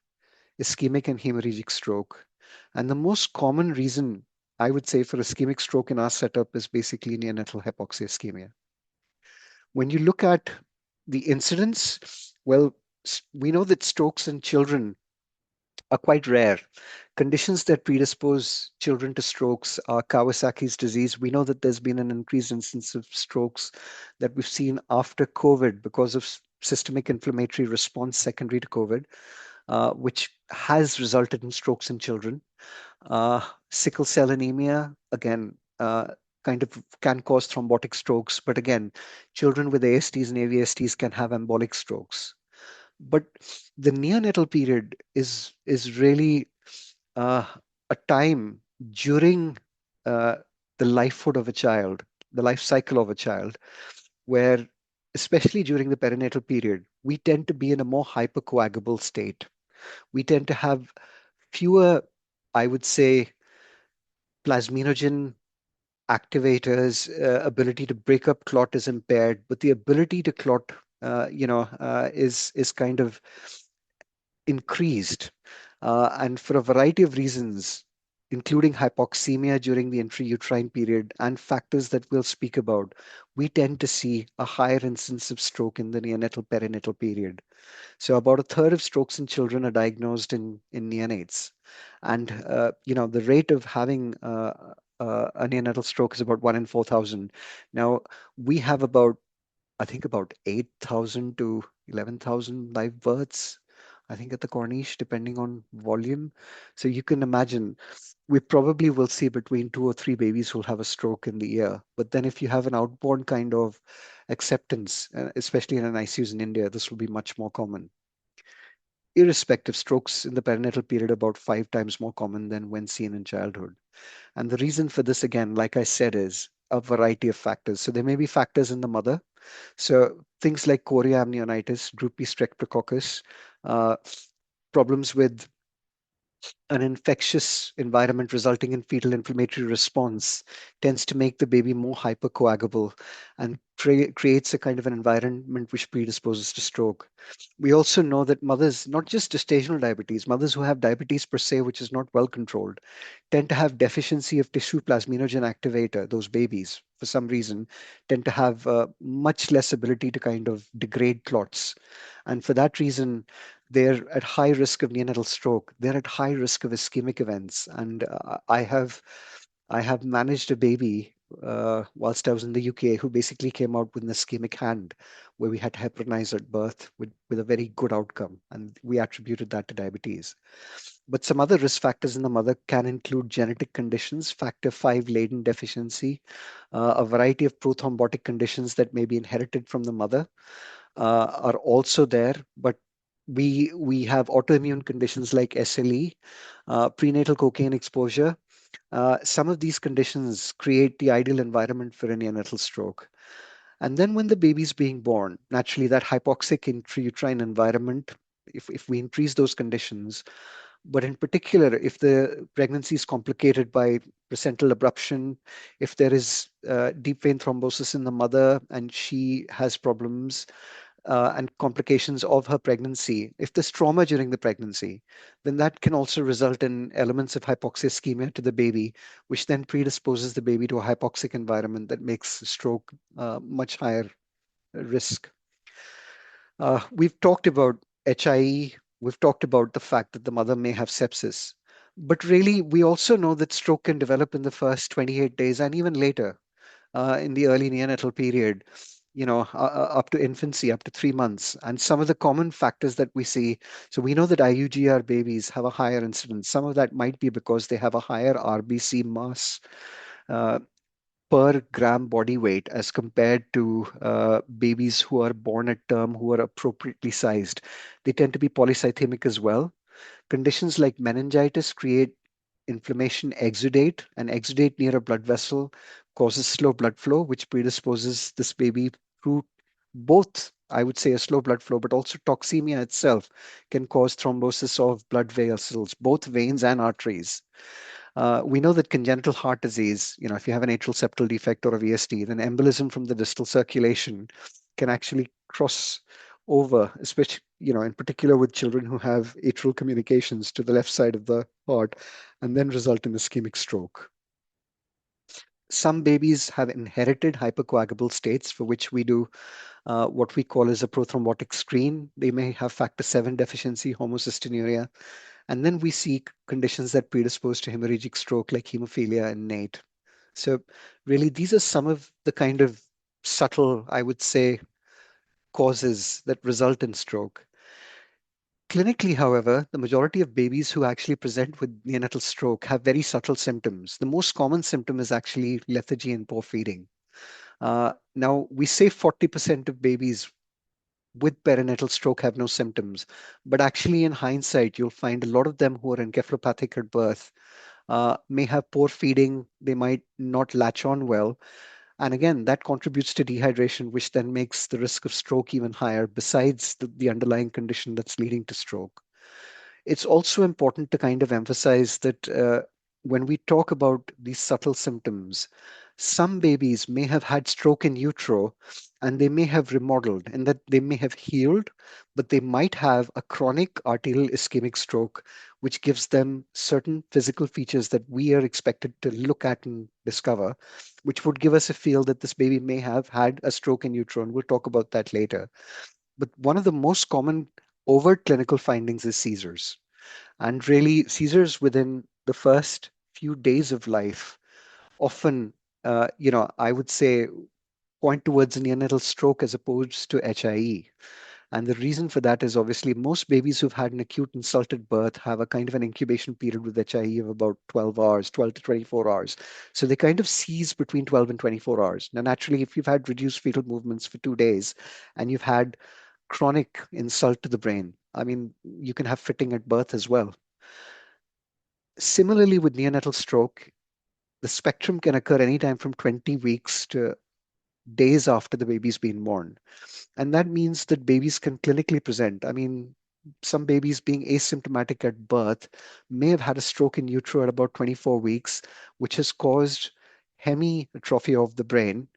ischemic and hemorrhagic stroke. And the most common reason I would say for ischemic stroke in our setup is basically neonatal hypoxia ischemia. When you look at the incidence, well, we know that strokes in children are quite rare. Conditions that predispose children to strokes are Kawasaki's disease. We know that there's been an increased instance of strokes that we've seen after COVID because of systemic inflammatory response secondary to COVID, which has resulted in strokes in children. Sickle cell anemia, again, kind of can cause thrombotic strokes, but again, children with ASTs and AVSTs can have embolic strokes. But the neonatal period is really uh, a time during uh, the lifehood of a child, the life cycle of a child, where, especially during the perinatal period, we tend to be in a more hypercoagulable state. We tend to have fewer, I would say, plasminogen activators. Ability to break up clot is impaired, but the ability to clot, is kind of increased. And for a variety of reasons, including hypoxemia during the intrauterine period and factors that we'll speak about, we tend to see a higher incidence of stroke in the neonatal perinatal period. So about a third of strokes in children are diagnosed in neonates. And, the rate of having a neonatal stroke is about 1 in 4,000. Now, we have about, I think, about 8,000 to 11,000 live births, I think, at the Corniche, depending on volume. So you can imagine we probably will see between 2 or 3 babies who'll have a stroke in the year. But then if you have an outborn kind of acceptance, especially in an ICUs in India, this will be much more common. Irrespective, strokes in the perinatal period are about 5 times more common than when seen in childhood. And the reason for this, again, like I said, is a variety of factors. So there may be factors in the mother. So things like chorea amnionitis, droopy streptococcus, uh, problems with an infectious environment resulting in fetal inflammatory response tends to make the baby more hypercoagulable and creates a kind of an environment which predisposes to stroke. We also know that mothers, not just gestational diabetes, mothers who have diabetes per se, which is not well controlled, tend to have deficiency of tissue plasminogen activator. Those babies, for some reason, tend to have much less ability to kind of degrade clots. And for that reason, they're at high risk of neonatal stroke. They're at high risk of ischemic events. And I have managed a baby whilst I was in the UK who basically came out with an ischemic hand, where we had to heparinize at birth with a very good outcome, and we attributed that to diabetes. But some other risk factors in the mother can include genetic conditions, factor V Leiden deficiency, a variety of prothrombotic conditions that may be inherited from the mother are also there. But we have autoimmune conditions like SLE, prenatal cocaine exposure. Some of these conditions create the ideal environment for a neonatal stroke. And then when the baby's being born, naturally that hypoxic intrauterine environment, if we increase those conditions, but in particular, if the pregnancy is complicated by placental abruption, if there is deep vein thrombosis in the mother and she has problems and complications of her pregnancy, if there's trauma during the pregnancy, then that can also result in elements of hypoxia ischemia to the baby, which then predisposes the baby to a hypoxic environment that makes stroke much higher risk. We've talked about HIE, we've talked about the fact that the mother may have sepsis, but really we also know that stroke can develop in the first 28 days and even later in the early neonatal period, up to infancy, up to 3 months. And some of the common factors that we see, so we know that IUGR babies have a higher incidence. Some of that might be because they have a higher RBC mass uh, per gram body weight as compared to babies who are born at term who are appropriately sized. They tend to be polycythemic as well. Conditions like meningitis create inflammation exudate, and exudate near a blood vessel causes slow blood flow, which predisposes this baby through both, I would say, a slow blood flow, but also toxemia itself can cause thrombosis of blood vessels, both veins and arteries. We know that congenital heart disease, if you have an atrial septal defect or a VSD, then embolism from the distal circulation can actually cross over, especially, in particular with children who have atrial communications to the left side of the heart, and then result in ischemic stroke. Some babies have inherited hypercoagulable states for which we do what we call as a prothrombotic screen. They may have factor 7 deficiency, homocystinuria, and then we see conditions that predispose to hemorrhagic stroke like hemophilia and NATE. So really, these are some of the kind of subtle, I would say, causes that result in stroke. Clinically, however, the majority of babies who actually present with neonatal stroke have very subtle symptoms. The most common symptom is actually lethargy and poor feeding. Now, we say 40% of babies with perinatal stroke have no symptoms, but actually, in hindsight, you'll find a lot of them who are encephalopathic at birth may have poor feeding, they might not latch on well. And again, that contributes to dehydration, which then makes the risk of stroke even higher, besides the underlying condition that's leading to stroke. It's also important to kind of emphasize that when we talk about these subtle symptoms, some babies may have had stroke in utero and they may have remodeled and that they may have healed, but they might have a chronic arterial ischemic stroke, which gives them certain physical features that we are expected to look at and discover, which would give us a feel that this baby may have had a stroke in utero. And we'll talk about that later. But one of the most common overt clinical findings is seizures. And really, seizures within the first few days of life often, I would say, point towards neonatal stroke as opposed to HIE. And the reason for that is obviously most babies who've had an acute insulted birth have a kind of an incubation period with HIE of about 12 hours, 12 to 24 hours. So they kind of seize between 12 and 24 hours. Now, naturally, if you've had reduced fetal movements for 2 days and you've had chronic insult to the brain, I mean, you can have fitting at birth as well. Similarly, with neonatal stroke, the spectrum can occur anytime from 20 weeks to days after the baby's been born. And that means that babies can clinically present. I mean, some babies being asymptomatic at birth may have had a stroke in utero at about 24 weeks, which has caused hemiatrophy of the brain,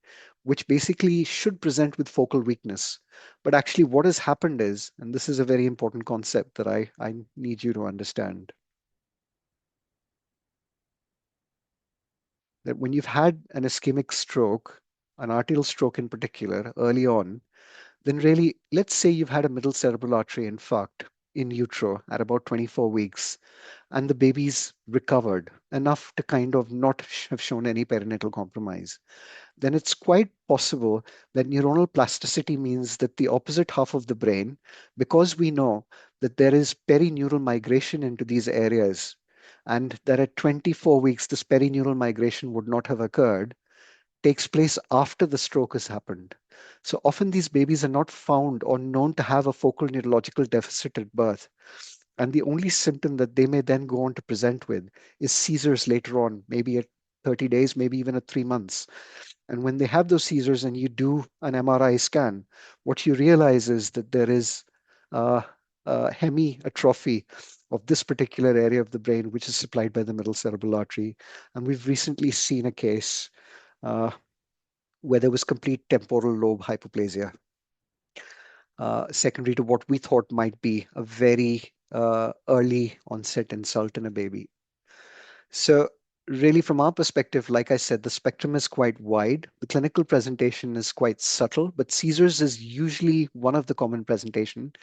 which basically should present with focal weakness. But actually, what has happened is, and this is a very important concept that I need you to understand, that when you've had an ischemic stroke, an arterial stroke in particular, early on, then really, let's say you've had a middle cerebral artery infarct in utero at about 24 weeks, and the baby's recovered enough to kind of not have shown any perinatal compromise, then it's quite possible that neuronal plasticity means that the opposite half of the brain, because we know that there is perineural migration into these areas, and that at 24 weeks, this perineural migration would not have occurred, takes place after the stroke has happened. So often these babies are not found or known to have a focal neurological deficit at birth. And the only symptom that they may then go on to present with is seizures later on, maybe at 30 days, maybe even at 3 months. And when they have those seizures and you do an MRI scan, what you realize is that there is hemiatrophy of this particular area of the brain, which is supplied by the middle cerebral artery. And we've recently seen a case uh, where there was complete temporal lobe hypoplasia, secondary to what we thought might be a very early onset insult in a baby. So, really, from our perspective, like I said, the spectrum is quite wide. The clinical presentation is quite subtle, but seizures is usually one of the common presentation.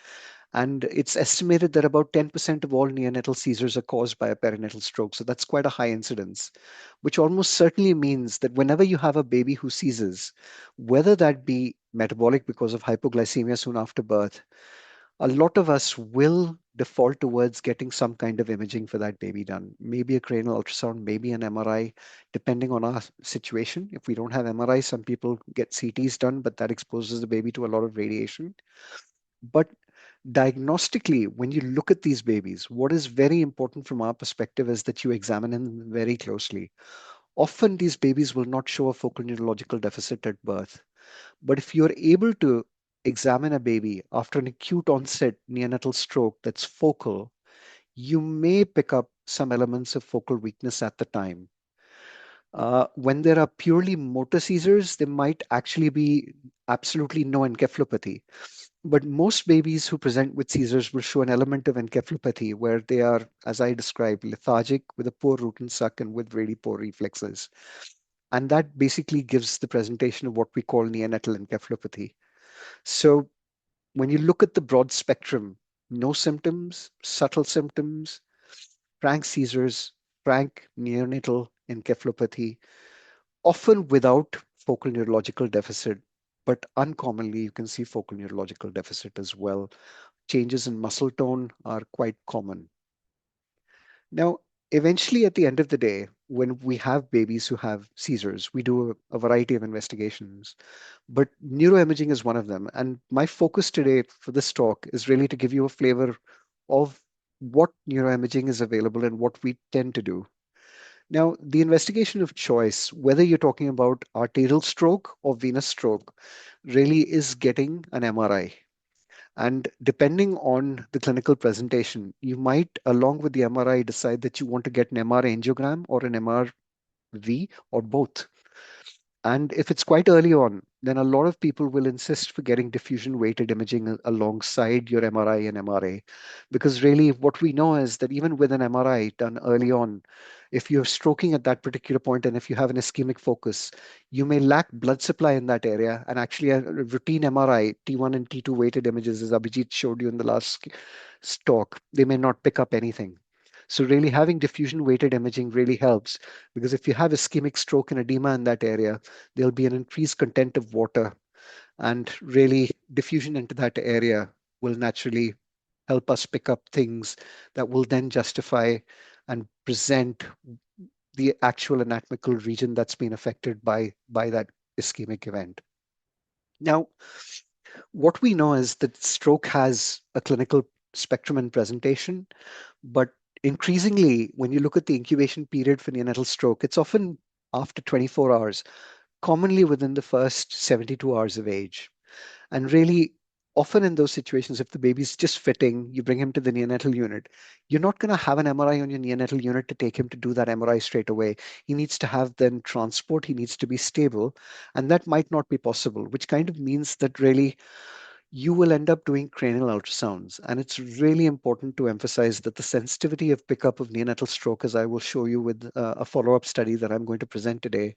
And it's estimated that about 10% of all neonatal seizures are caused by a perinatal stroke. So that's quite a high incidence, which almost certainly means that whenever you have a baby who seizes, whether that be metabolic because of hypoglycemia soon after birth, a lot of us will default towards getting some kind of imaging for that baby done. Maybe a cranial ultrasound, maybe an MRI, depending on our situation. If we don't have MRI, some people get CTs done, but that exposes the baby to a lot of radiation. But diagnostically, when you look at these babies, what is very important from our perspective is that you examine them very closely. Often these babies will not show a focal neurological deficit at birth. But if you're able to examine a baby after an acute onset neonatal stroke that's focal, you may pick up some elements of focal weakness at the time. When there are purely motor seizures, there might actually be absolutely no encephalopathy. But most babies who present with seizures will show an element of encephalopathy where they are, as I described, lethargic with a poor root and suck and with really poor reflexes. And that basically gives the presentation of what we call neonatal encephalopathy. So when you look at the broad spectrum, no symptoms, subtle symptoms, frank seizures, frank neonatal encephalopathy, often without focal neurological deficit, but uncommonly you can see focal neurological deficit as well. Changes in muscle tone are quite common. Now, eventually at the end of the day, when we have babies who have seizures, we do a variety of investigations, but neuroimaging is one of them. And my focus today for this talk is really to give you a flavor of what neuroimaging is available and what we tend to do. Now, the investigation of choice, whether you're talking about arterial stroke or venous stroke, really is getting an MRI. And depending on the clinical presentation, you might, along with the MRI, decide that you want to get an MR angiogram or an MRV or both. And if it's quite early on, then a lot of people will insist for getting diffusion weighted imaging alongside your MRI and MRA. Because really, what we know is that even with an MRI done early on, if you're stroking at that particular point and if you have an ischemic focus, you may lack blood supply in that area. And actually, a routine MRI, T1 and T2 weighted images, as Abhijit showed you in the last talk, they may not pick up anything. So really having diffusion weighted imaging really helps because if you have ischemic stroke and edema in that area, there'll be an increased content of water and really diffusion into that area will naturally help us pick up things that will then justify and present the actual anatomical region that's been affected by that ischemic event. Now, what we know is that stroke has a clinical spectrum and presentation, but increasingly, when you look at the incubation period for neonatal stroke, it's often after 24 hours, commonly within the first 72 hours of age. And really, often in those situations, if the baby's just fitting, you bring him to the neonatal unit, you're not going to have an MRI on your neonatal unit to take him to do that MRI straight away. He needs to have then transport, he needs to be stable, and that might not be possible, which kind of means that really you will end up doing cranial ultrasounds. And it's really important to emphasize that the sensitivity of pickup of neonatal stroke, as I will show you with a follow-up study that I'm going to present today,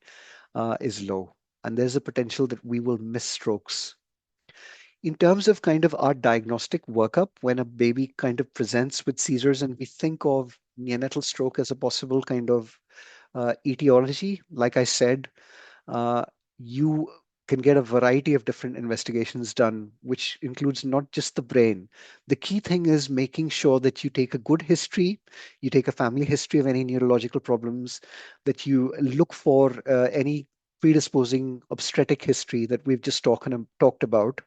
is low. And there's a potential that we will miss strokes. In terms of kind of our diagnostic workup, when a baby kind of presents with seizures and we think of neonatal stroke as a possible kind of etiology, like I said, uh, you can get a variety of different investigations done, which includes not just the brain. The key thing is making sure that you take a good history, you take a family history of any neurological problems, that you look for any predisposing obstetric history that we've just talked about.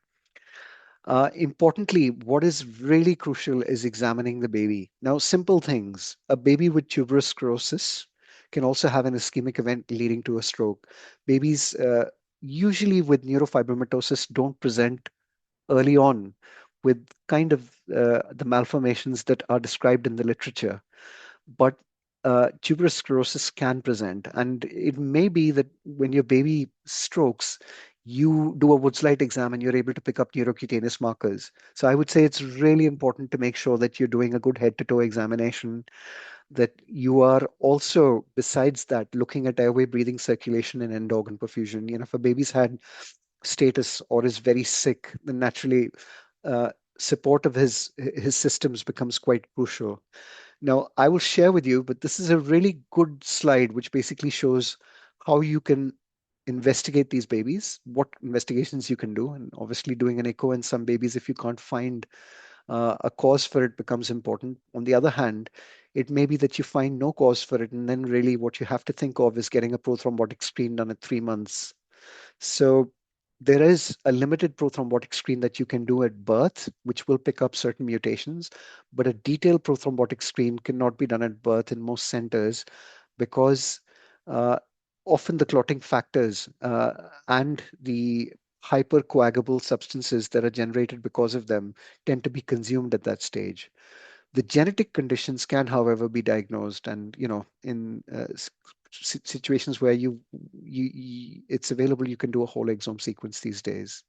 Importantly, what is really crucial is examining the baby. Now, simple things. A baby with tuberous sclerosis can also have an ischemic event leading to a stroke. Babies, usually with neurofibromatosis, don't present early on with kind of the malformations that are described in the literature. But tuberous sclerosis can present, and it may be that when your baby strokes, you do a Woods light exam and you're able to pick up neurocutaneous markers. So I would say it's really important to make sure that you're doing a good head-to-toe examination, that you are also, besides that, looking at airway, breathing, circulation, and end organ perfusion. If a baby's had status or is very sick, then naturally uh, support of his systems becomes quite crucial. Now, I will share with you, but this is a really good slide which basically shows how you can investigate these babies, what investigations you can do, and obviously doing an echo in some babies if you can't find a cause for it becomes important. On the other hand, it may be that you find no cause for it, and then really what you have to think of is getting a prothrombotic screen done at 3 months. So there is a limited prothrombotic screen that you can do at birth, which will pick up certain mutations, but a detailed prothrombotic screen cannot be done at birth in most centers because uh, often the clotting factors and the hypercoagulable substances that are generated because of them tend to be consumed at that stage. The genetic conditions can, however, be diagnosed, and in situations where it's available, you can do a whole exome sequence these days.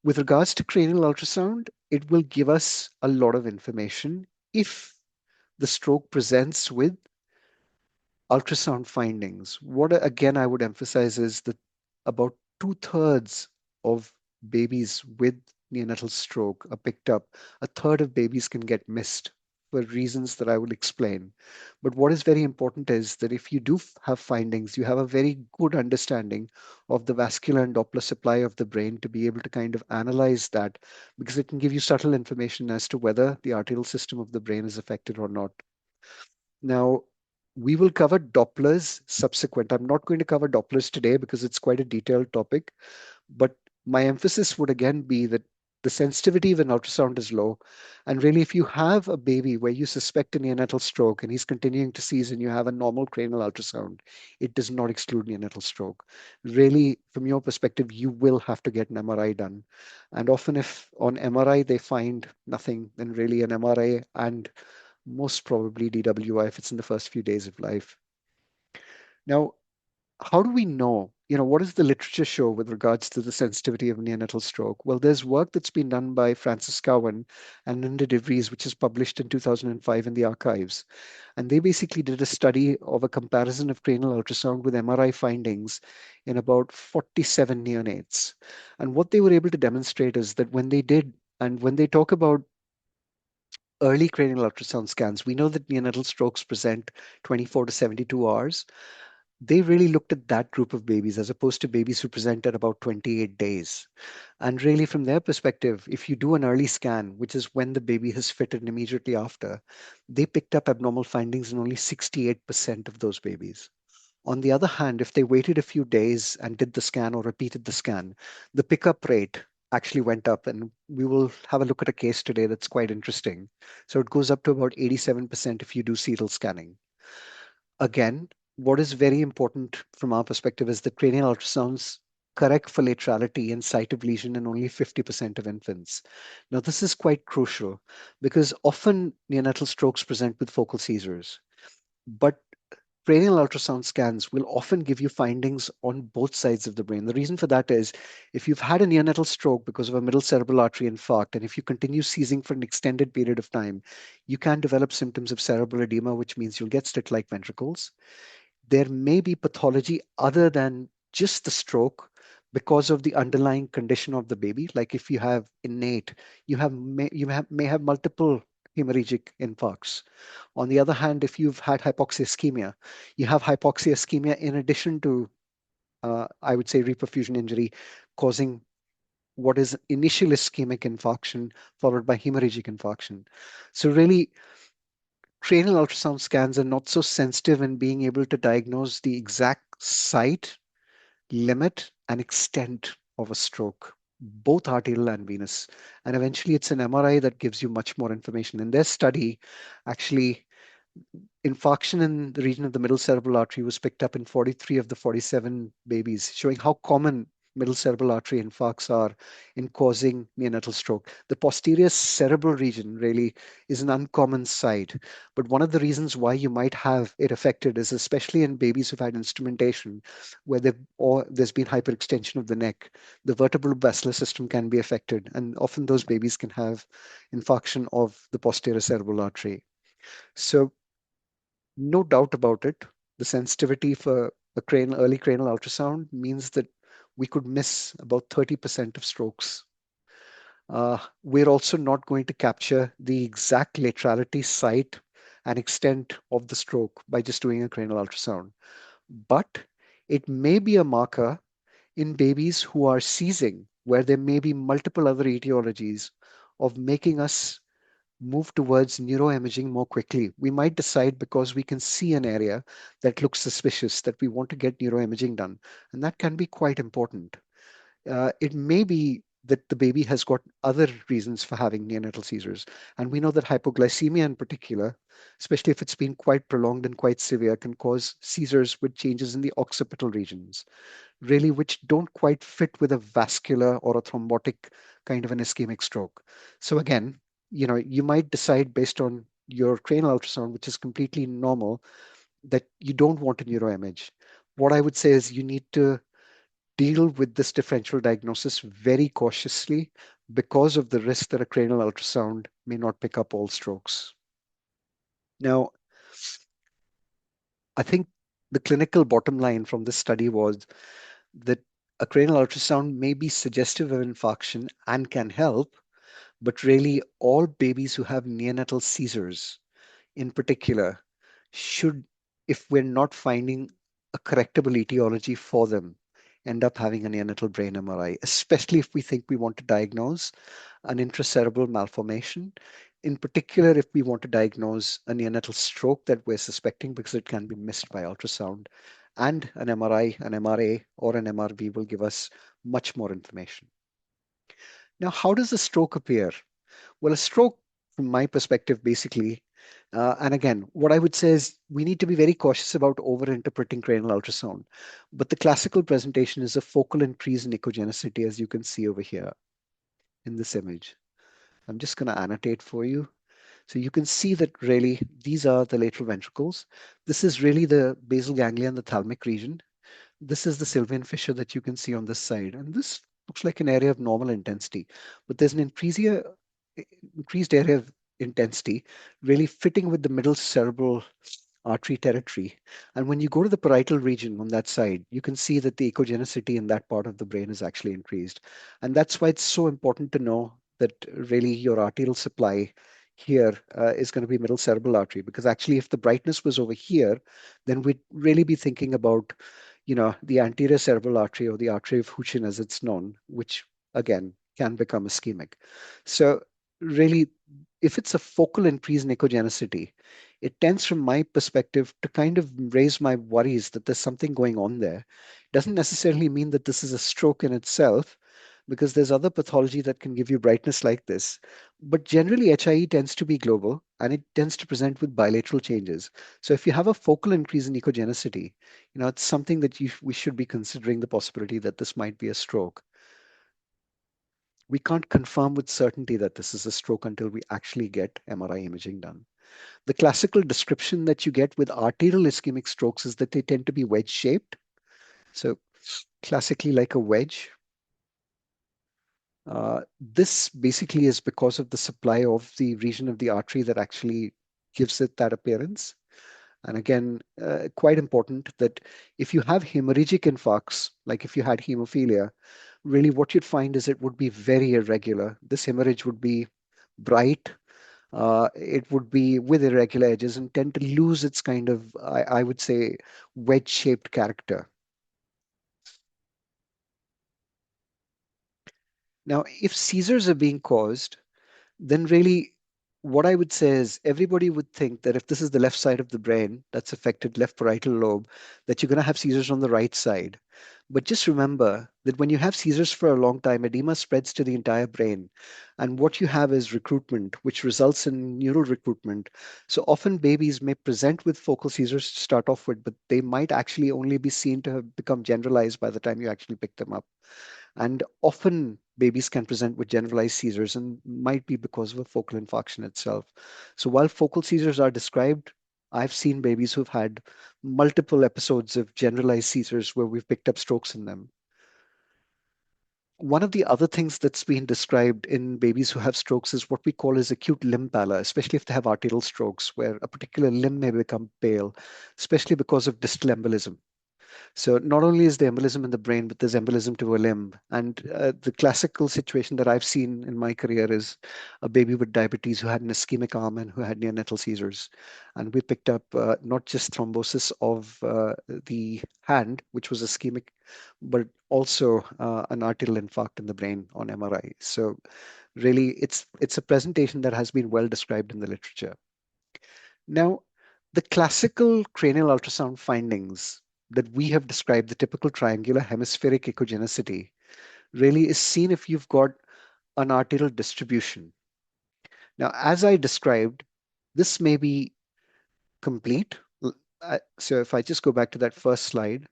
With regards to cranial ultrasound, it will give us a lot of information if the stroke presents with ultrasound findings. What again I would emphasize is that about two-thirds of babies with neonatal stroke are picked up. A third of babies can get missed for reasons that I will explain. But what is very important is that if you do have findings, you have a very good understanding of the vascular and Doppler supply of the brain to be able to kind of analyze that, because it can give you subtle information as to whether the arterial system of the brain is affected or not. Now, we will cover Dopplers subsequent. I'm not going to cover Dopplers today because it's quite a detailed topic, but my emphasis would again be that the sensitivity of an ultrasound is low. And really, if you have a baby where you suspect a neonatal stroke and he's continuing to seize and you have a normal cranial ultrasound, it does not exclude neonatal stroke. Really, from your perspective, you will have to get an MRI done. And often if on MRI they find nothing, then really an MRI and most probably DWI if it's in the first few days of life. Now, how do we know? What does the literature show with regards to the sensitivity of neonatal stroke? Well, there's work that's been done by Francis Cowan and Linda DeVries, which is published in 2005 in the archives. And they basically did a study of a comparison of cranial ultrasound with MRI findings in about 47 neonates. And what they were able to demonstrate is that when they talk about early cranial ultrasound scans, we know that neonatal strokes present 24 to 72 hours. They really looked at that group of babies as opposed to babies who present at about 28 days. And really, from their perspective, if you do an early scan, which is when the baby has fitted and immediately after, they picked up abnormal findings in only 68% of those babies. On the other hand, if they waited a few days and did the scan or repeated the scan, the pickup rate actually went up. And we will have a look at a case today that's quite interesting. So it goes up to about 87% if you do serial scanning. Again, what is very important from our perspective is that cranial ultrasounds correct for laterality and site of lesion in only 50% of infants. Now, this is quite crucial because often neonatal strokes present with focal seizures, but cranial ultrasound scans will often give you findings on both sides of the brain. The reason for that is if you've had a neonatal stroke because of a middle cerebral artery infarct, and if you continue seizing for an extended period of time, you can develop symptoms of cerebral edema, which means you'll get slit-like ventricles. There may be pathology other than just the stroke because of the underlying condition of the baby. Like if you have innate, may have multiple hemorrhagic infarcts. On the other hand, if you've had hypoxia ischemia, you have hypoxia ischemia in addition to, I would say, reperfusion injury causing what is initial ischemic infarction followed by hemorrhagic infarction. So really, cranial ultrasound scans are not so sensitive in being able to diagnose the exact site, limit, and extent of a stroke, both arterial and venous. And eventually, it's an MRI that gives you much more information. In their study, actually, infarction in the region of the middle cerebral artery was picked up in 43 of the 47 babies, showing how common middle cerebral artery infarcts are in causing neonatal stroke. The posterior cerebral region really is an uncommon site, but one of the reasons why you might have it affected is especially in babies who've had instrumentation where there's been hyperextension of the neck, the vertebral basilar system can be affected, and often those babies can have infarction of the posterior cerebral artery. So no doubt about it, the sensitivity for early cranial ultrasound means that we could miss about 30% of strokes. We're also not going to capture the exact laterality, site, and extent of the stroke by just doing a cranial ultrasound. But it may be a marker in babies who are seizing, where there may be multiple other etiologies of making us move towards neuroimaging more quickly. We might decide because we can see an area that looks suspicious that we want to get neuroimaging done, and that can be quite important. It may be that the baby has got other reasons for having neonatal seizures. And we know that hypoglycemia in particular, especially if it's been quite prolonged and quite severe, can cause seizures with changes in the occipital regions, really, which don't quite fit with a vascular or a thrombotic kind of an ischemic stroke. So again, you might decide based on your cranial ultrasound, which is completely normal, that you don't want a neuroimage. What I would say is you need to deal with this differential diagnosis very cautiously because of the risk that a cranial ultrasound may not pick up all strokes. Now, I think the clinical bottom line from this study was that a cranial ultrasound may be suggestive of infarction and can help, but really all babies who have neonatal seizures in particular should, if we're not finding a correctable etiology for them, end up having a neonatal brain MRI, especially if we think we want to diagnose an intracerebral malformation. In particular, if we want to diagnose a neonatal stroke that we're suspecting because it can be missed by ultrasound, and an MRI, an MRA, or an MRV will give us much more information. Now, how does a stroke appear? Well, a stroke, from my perspective, basically, and again, what I would say is we need to be very cautious about over-interpreting cranial ultrasound. But the classical presentation is a focal increase in echogenicity, as you can see over here in this image. I'm just going to annotate for you. So you can see that really these are the lateral ventricles. This is really the basal ganglia and the thalamic region. This is the sylvian fissure that you can see on this side. And this looks like an area of normal intensity, but there's an increased area of intensity really fitting with the middle cerebral artery territory. And when you go to the parietal region on that side, you can see that the echogenicity in that part of the brain is actually increased. And that's why it's so important to know that really your arterial supply here is going to be middle cerebral artery, because actually if the brightness was over here, then we'd really be thinking about, the anterior cerebral artery or the artery of Huchin as it's known, which again can become ischemic. So really, if it's a focal increase in echogenicity, it tends, from my perspective, to kind of raise my worries that there's something going on there. Doesn't necessarily mean that this is a stroke in itself, because there's other pathology that can give you brightness like this. But generally, HIE tends to be global and it tends to present with bilateral changes. So if you have a focal increase in echogenicity, it's something that we should be considering the possibility that this might be a stroke. We can't confirm with certainty that this is a stroke until we actually get MRI imaging done. The classical description that you get with arterial ischemic strokes is that they tend to be wedge-shaped. So classically like a wedge. This basically is because of the supply of the region of the artery that actually gives it that appearance. And again, quite important that if you have hemorrhagic infarcts, like if you had hemophilia, really what you'd find is it would be very irregular. This hemorrhage would be bright. It would be with irregular edges and tend to lose its kind of, I would say, wedge-shaped character. Now, if seizures are being caused, then really what I would say is everybody would think that if this is the left side of the brain that's affected, left parietal lobe, that you're going to have seizures on the right side. But just remember that when you have seizures for a long time, edema spreads to the entire brain. And what you have is recruitment, which results in neural recruitment. So often babies may present with focal seizures to start off with, but they might actually only be seen to have become generalized by the time you actually pick them up. And often babies can present with generalized seizures and might be because of a focal infarction itself. So while focal seizures are described, I've seen babies who've had multiple episodes of generalized seizures where we've picked up strokes in them. One of the other things that's been described in babies who have strokes is what we call as acute limb pallor, especially if they have arterial strokes, where a particular limb may become pale, especially because of distal embolism. So not only is there embolism in the brain, but there's embolism to a limb. And the classical situation that I've seen in my career is a baby with diabetes who had an ischemic arm and who had neonatal seizures. And we picked up not just thrombosis of the hand, which was ischemic, but also an arterial infarct in the brain on MRI. So Really, it's a presentation that has been well described in the literature. Now, the classical cranial ultrasound findings that we have described, the typical triangular hemispheric echogenicity, really is seen if you've got an arterial distribution. Now, as I described, this may be complete. So if I just go back to that first slide,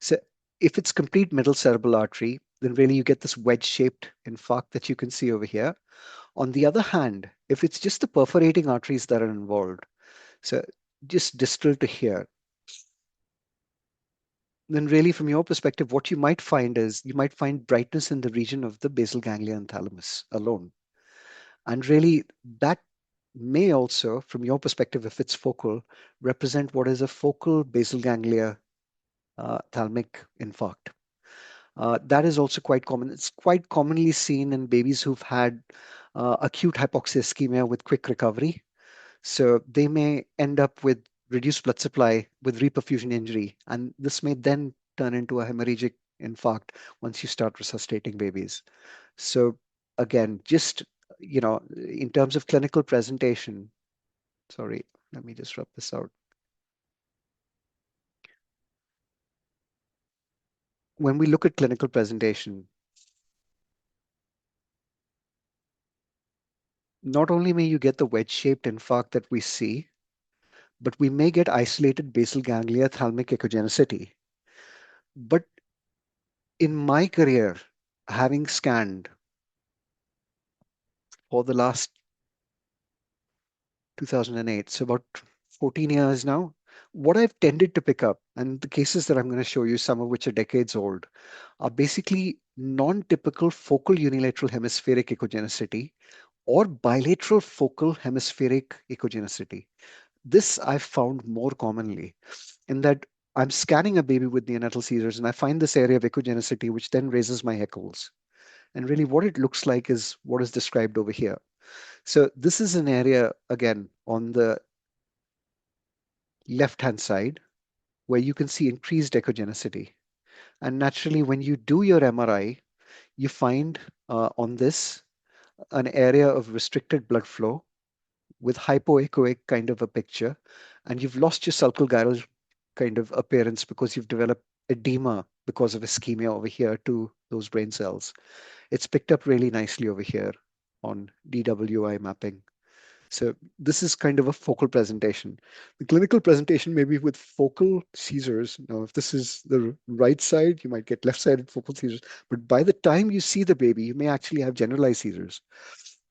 so if it's complete middle cerebral artery, then really you get this wedge-shaped infarct that you can see over here. On the other hand, if it's just the perforating arteries that are involved, so just distal to here, then really from your perspective, what you might find is you might find brightness in the region of the basal ganglia and thalamus alone. And really that may also, from your perspective, if it's focal, represent what is a focal basal ganglia thalamic infarct. That is also quite common. It's quite commonly seen in babies who've had acute hypoxia ischemia with quick recovery. So they may end up with reduced blood supply with reperfusion injury, and this may then turn into a hemorrhagic infarct once you start resuscitating babies. So again, just in terms of clinical presentation, sorry, let me just rub this out. When we look at clinical presentation, not only may you get the wedge-shaped infarct that we see, but we may get isolated basal ganglia thalamic echogenicity. But in my career, having scanned for the last 2008, so about 14 years now, what I've tended to pick up, and the cases that I'm going to show you, some of which are decades old, are basically non-typical focal unilateral hemispheric echogenicity or bilateral focal hemispheric echogenicity. This I've found more commonly in that I'm scanning a baby with neonatal seizures and I find this area of echogenicity, which then raises my echoes. And really what it looks like is what is described over here. So this is an area, again, on the left-hand side where you can see increased echogenicity. And naturally, when you do your MRI, you find on this an area of restricted blood flow with hypoechoic kind of a picture, and you've lost your sulcal gyral kind of appearance because you've developed edema because of ischemia over here to those brain cells. It's picked up really nicely over here on DWI mapping. So this is kind of a focal presentation. The clinical presentation may be with focal seizures. Now, if this is the right side, you might get left-sided focal seizures. But by the time you see the baby, you may actually have generalized seizures.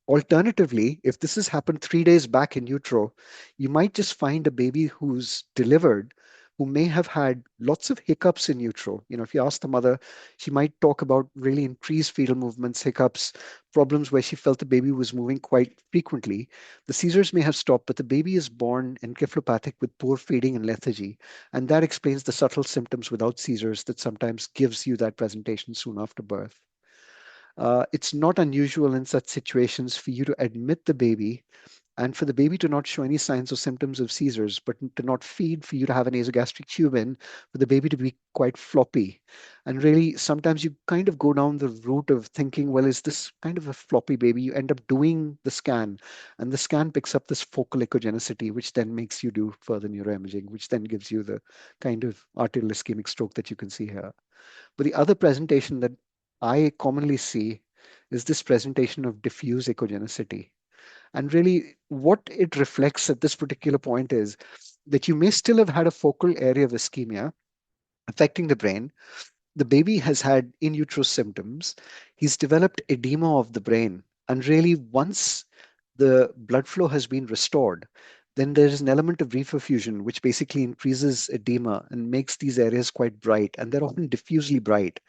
Alternatively, if this has happened 3 days back in utero, you might just find a baby who's delivered who may have had lots of hiccups in utero. If you ask the mother, she might talk about really increased fetal movements, hiccups, problems where she felt the baby was moving quite frequently. The seizures may have stopped, but the baby is born encephalopathic with poor feeding and lethargy. And that explains the subtle symptoms without seizures that sometimes gives you that presentation soon after birth. It's not unusual in such situations for you to admit the baby and for the baby to not show any signs or symptoms of seizures, but to not feed, for you to have an nasogastric tube in, for the baby to be quite floppy. And really, sometimes you kind of go down the route of thinking, well, is this kind of a floppy baby? You end up doing the scan, and the scan picks up this focal echogenicity, which then makes you do further neuroimaging, which then gives you the kind of arterial ischemic stroke that you can see here. But the other presentation that I commonly see is this presentation of diffuse echogenicity. And really, what it reflects at this particular point is that you may still have had a focal area of ischemia affecting the brain. The baby has had in utero symptoms. He's developed edema of the brain. And really, once the blood flow has been restored, then there is an element of reperfusion, which basically increases edema and makes these areas quite bright. And they're often diffusely bright.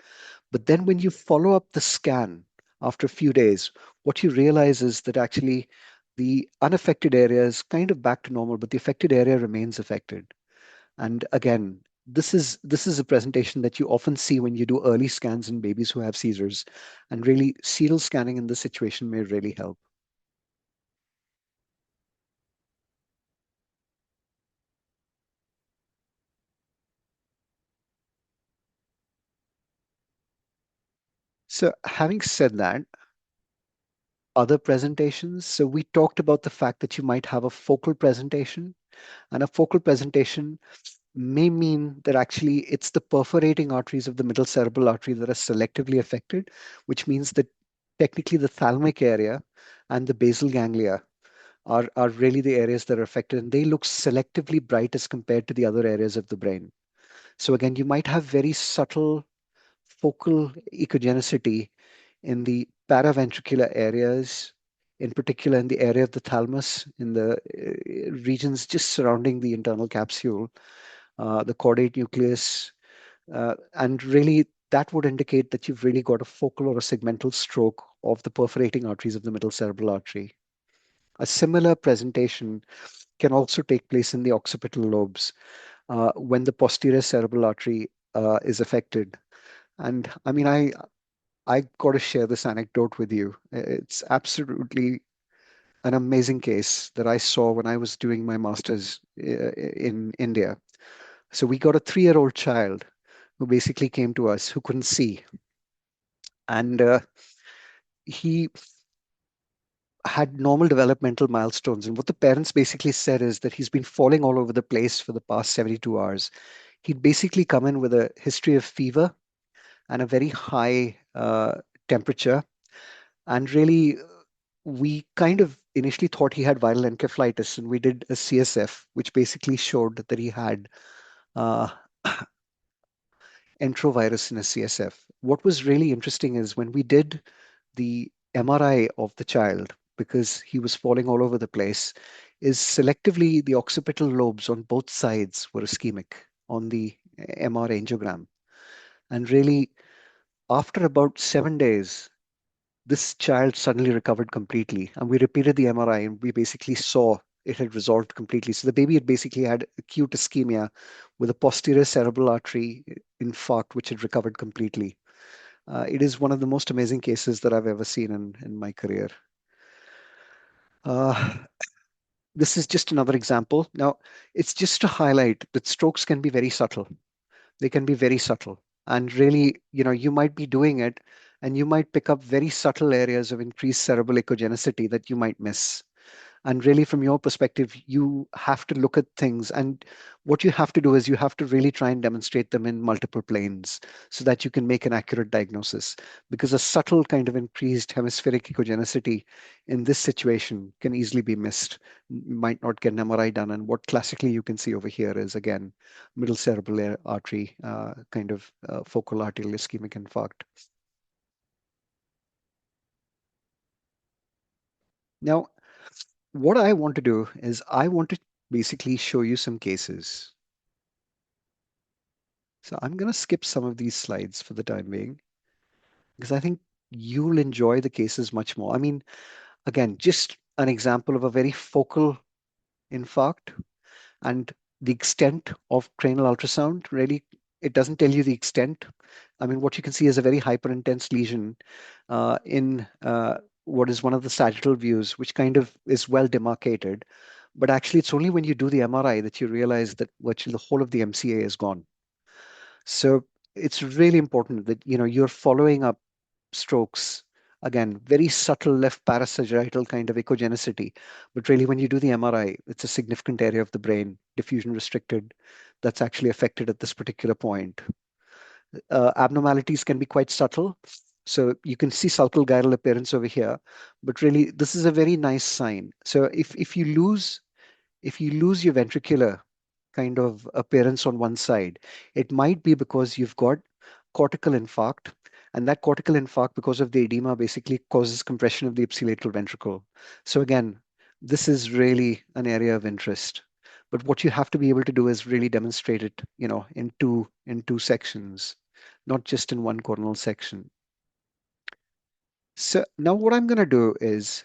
But then when you follow up the scan after a few days, what you realize is that actually the unaffected area is kind of back to normal, but the affected area remains affected. And again, this is a presentation that you often see when you do early scans in babies who have seizures. And really, serial scanning in this situation may really help. So having said that, other presentations. So we talked about the fact that you might have a focal presentation, and a focal presentation may mean that actually it's the perforating arteries of the middle cerebral artery that are selectively affected, which means that technically the thalamic area and the basal ganglia are really the areas that are affected, and they look selectively bright as compared to the other areas of the brain. So again, you might have very subtle focal echogenicity in the paraventricular areas, in particular in the area of the thalamus, in the regions just surrounding the internal capsule, the caudate nucleus, and really that would indicate that you've really got a focal or a segmental stroke of the perforating arteries of the middle cerebral artery. A similar presentation can also take place in the occipital lobes when the posterior cerebral artery is affected. And I mean, I got to share this anecdote with you. It's absolutely an amazing case that I saw when I was doing my master's in India. So we got a 3-year-old child who basically came to us who couldn't see, and he had normal developmental milestones. And what the parents basically said is that he's been falling all over the place for the past 72 hours. He'd basically come in with a history of fever and a very high temperature. And really, we kind of initially thought he had viral encephalitis, and we did a CSF, which basically showed that he had uh, enterovirus in his CSF. What was really interesting is when we did the MRI of the child, because he was falling all over the place, is selectively the occipital lobes on both sides were ischemic on the MR angiogram. And really, after about 7 days, this child suddenly recovered completely. And we repeated the MRI and we basically saw it had resolved completely. So the baby had basically had acute ischemia with a posterior cerebral artery infarct, which had recovered completely. It is one of the most amazing cases that I've ever seen in my career. Uh, this is just another example. Now, it's just to highlight that strokes can be very subtle. They can be very subtle. And really, you might be doing it and you might pick up very subtle areas of increased cerebral echogenicity that you might miss. And really, from your perspective, you have to look at things. And what you have to do is you have to really try and demonstrate them in multiple planes so that you can make an accurate diagnosis. Because a subtle kind of increased hemispheric echogenicity in this situation can easily be missed. You might not get an MRI done. And what classically you can see over here is, again, middle cerebral artery, kind of focal arterial ischemic infarct. Now, what I want to do is I want to basically show you some cases. So I'm going to skip some of these slides for the time being because I think you'll enjoy the cases much more. I mean, again, just an example of a very focal infarct and the extent of cranial ultrasound. Really, it doesn't tell you the extent. I mean, what you can see is a very hyperintense lesion in what is one of the sagittal views, which kind of is well demarcated. But actually, it's only when you do the MRI that you realize that virtually the whole of the MCA is gone. So it's really important that you're following up strokes. Again, very subtle left parasagittal kind of echogenicity. But really, when you do the MRI, it's a significant area of the brain, diffusion restricted, that's actually affected at this particular point. Abnormalities can be quite subtle. So you can see sulcal gyral appearance over here, but really this is a very nice sign. So if you lose your ventricular kind of appearance on one side, it might be because you've got cortical infarct, and that cortical infarct, because of the edema, basically causes compression of the ipsilateral ventricle. So again, this is really an area of interest. But what you have to be able to do is really demonstrate it, in two sections, not just in one coronal section. So now what I'm going to do is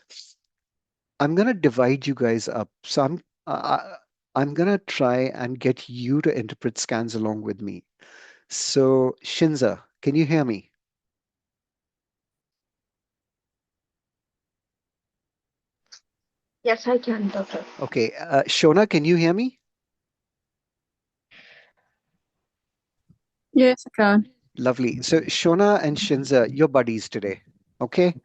I'm going to divide you guys up. So I'm going to try and get you to interpret scans along with me. So Shinza, can you hear me? Yes, I can, doctor. Okay. Shona, can you hear me? Yes, I can. Lovely. So Shona and Shinza, you're buddies today, okay?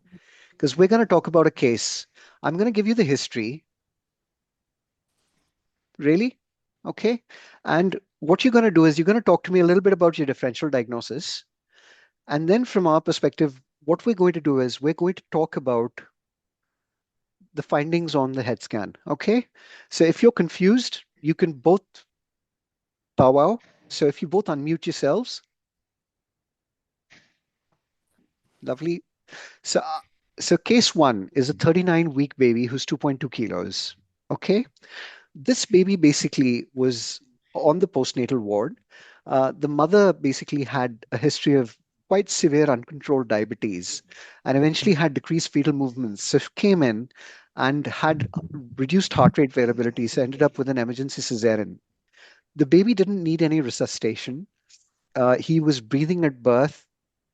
Because we're going to talk about a case. I'm going to give you the history, really, okay? And what you're going to do is you're going to talk to me a little bit about your differential diagnosis. And then from our perspective, what we're going to do is we're going to talk about the findings on the head scan, okay? So if you're confused, you can both powwow. So if you both unmute yourselves, lovely. So, so case one is a 39-week baby who's 2.2 kilos. Okay. This baby basically was on the postnatal ward. The mother basically had a history of quite severe uncontrolled diabetes and eventually had decreased fetal movements. So she came in and had reduced heart rate variability, so ended up with an emergency cesarean. The baby didn't need any resuscitation. He was breathing at birth,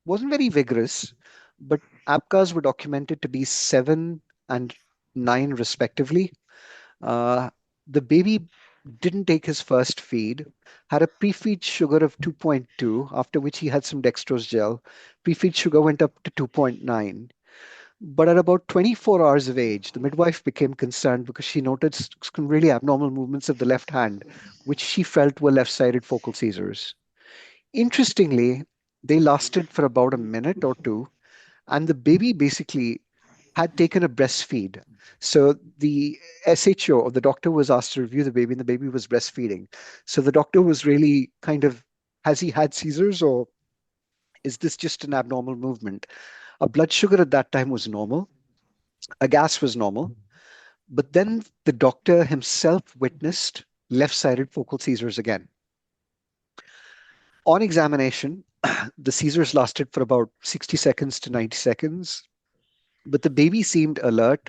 wasn't very vigorous, but APGARs were documented to be 7 and 9 respectively. Uh, the baby didn't take his first feed, had a pre-feed sugar of 2.2, after which he had some dextrose gel. Pre-feed sugar went up to 2.9. But at about 24 hours of age, the midwife became concerned because she noticed some really abnormal movements of the left hand, which she felt were left-sided focal seizures. Interestingly, they lasted for about a minute or two, and the baby basically had taken a breastfeed. So the SHO or the doctor was asked to review the baby, and the baby was breastfeeding. So the doctor was really kind of, has he had seizures or is this just an abnormal movement? A blood sugar at that time was normal, a gas was normal, but then the doctor himself witnessed left-sided focal seizures again. On examination, the seizures lasted for about 60 seconds to 90 seconds, but the baby seemed alert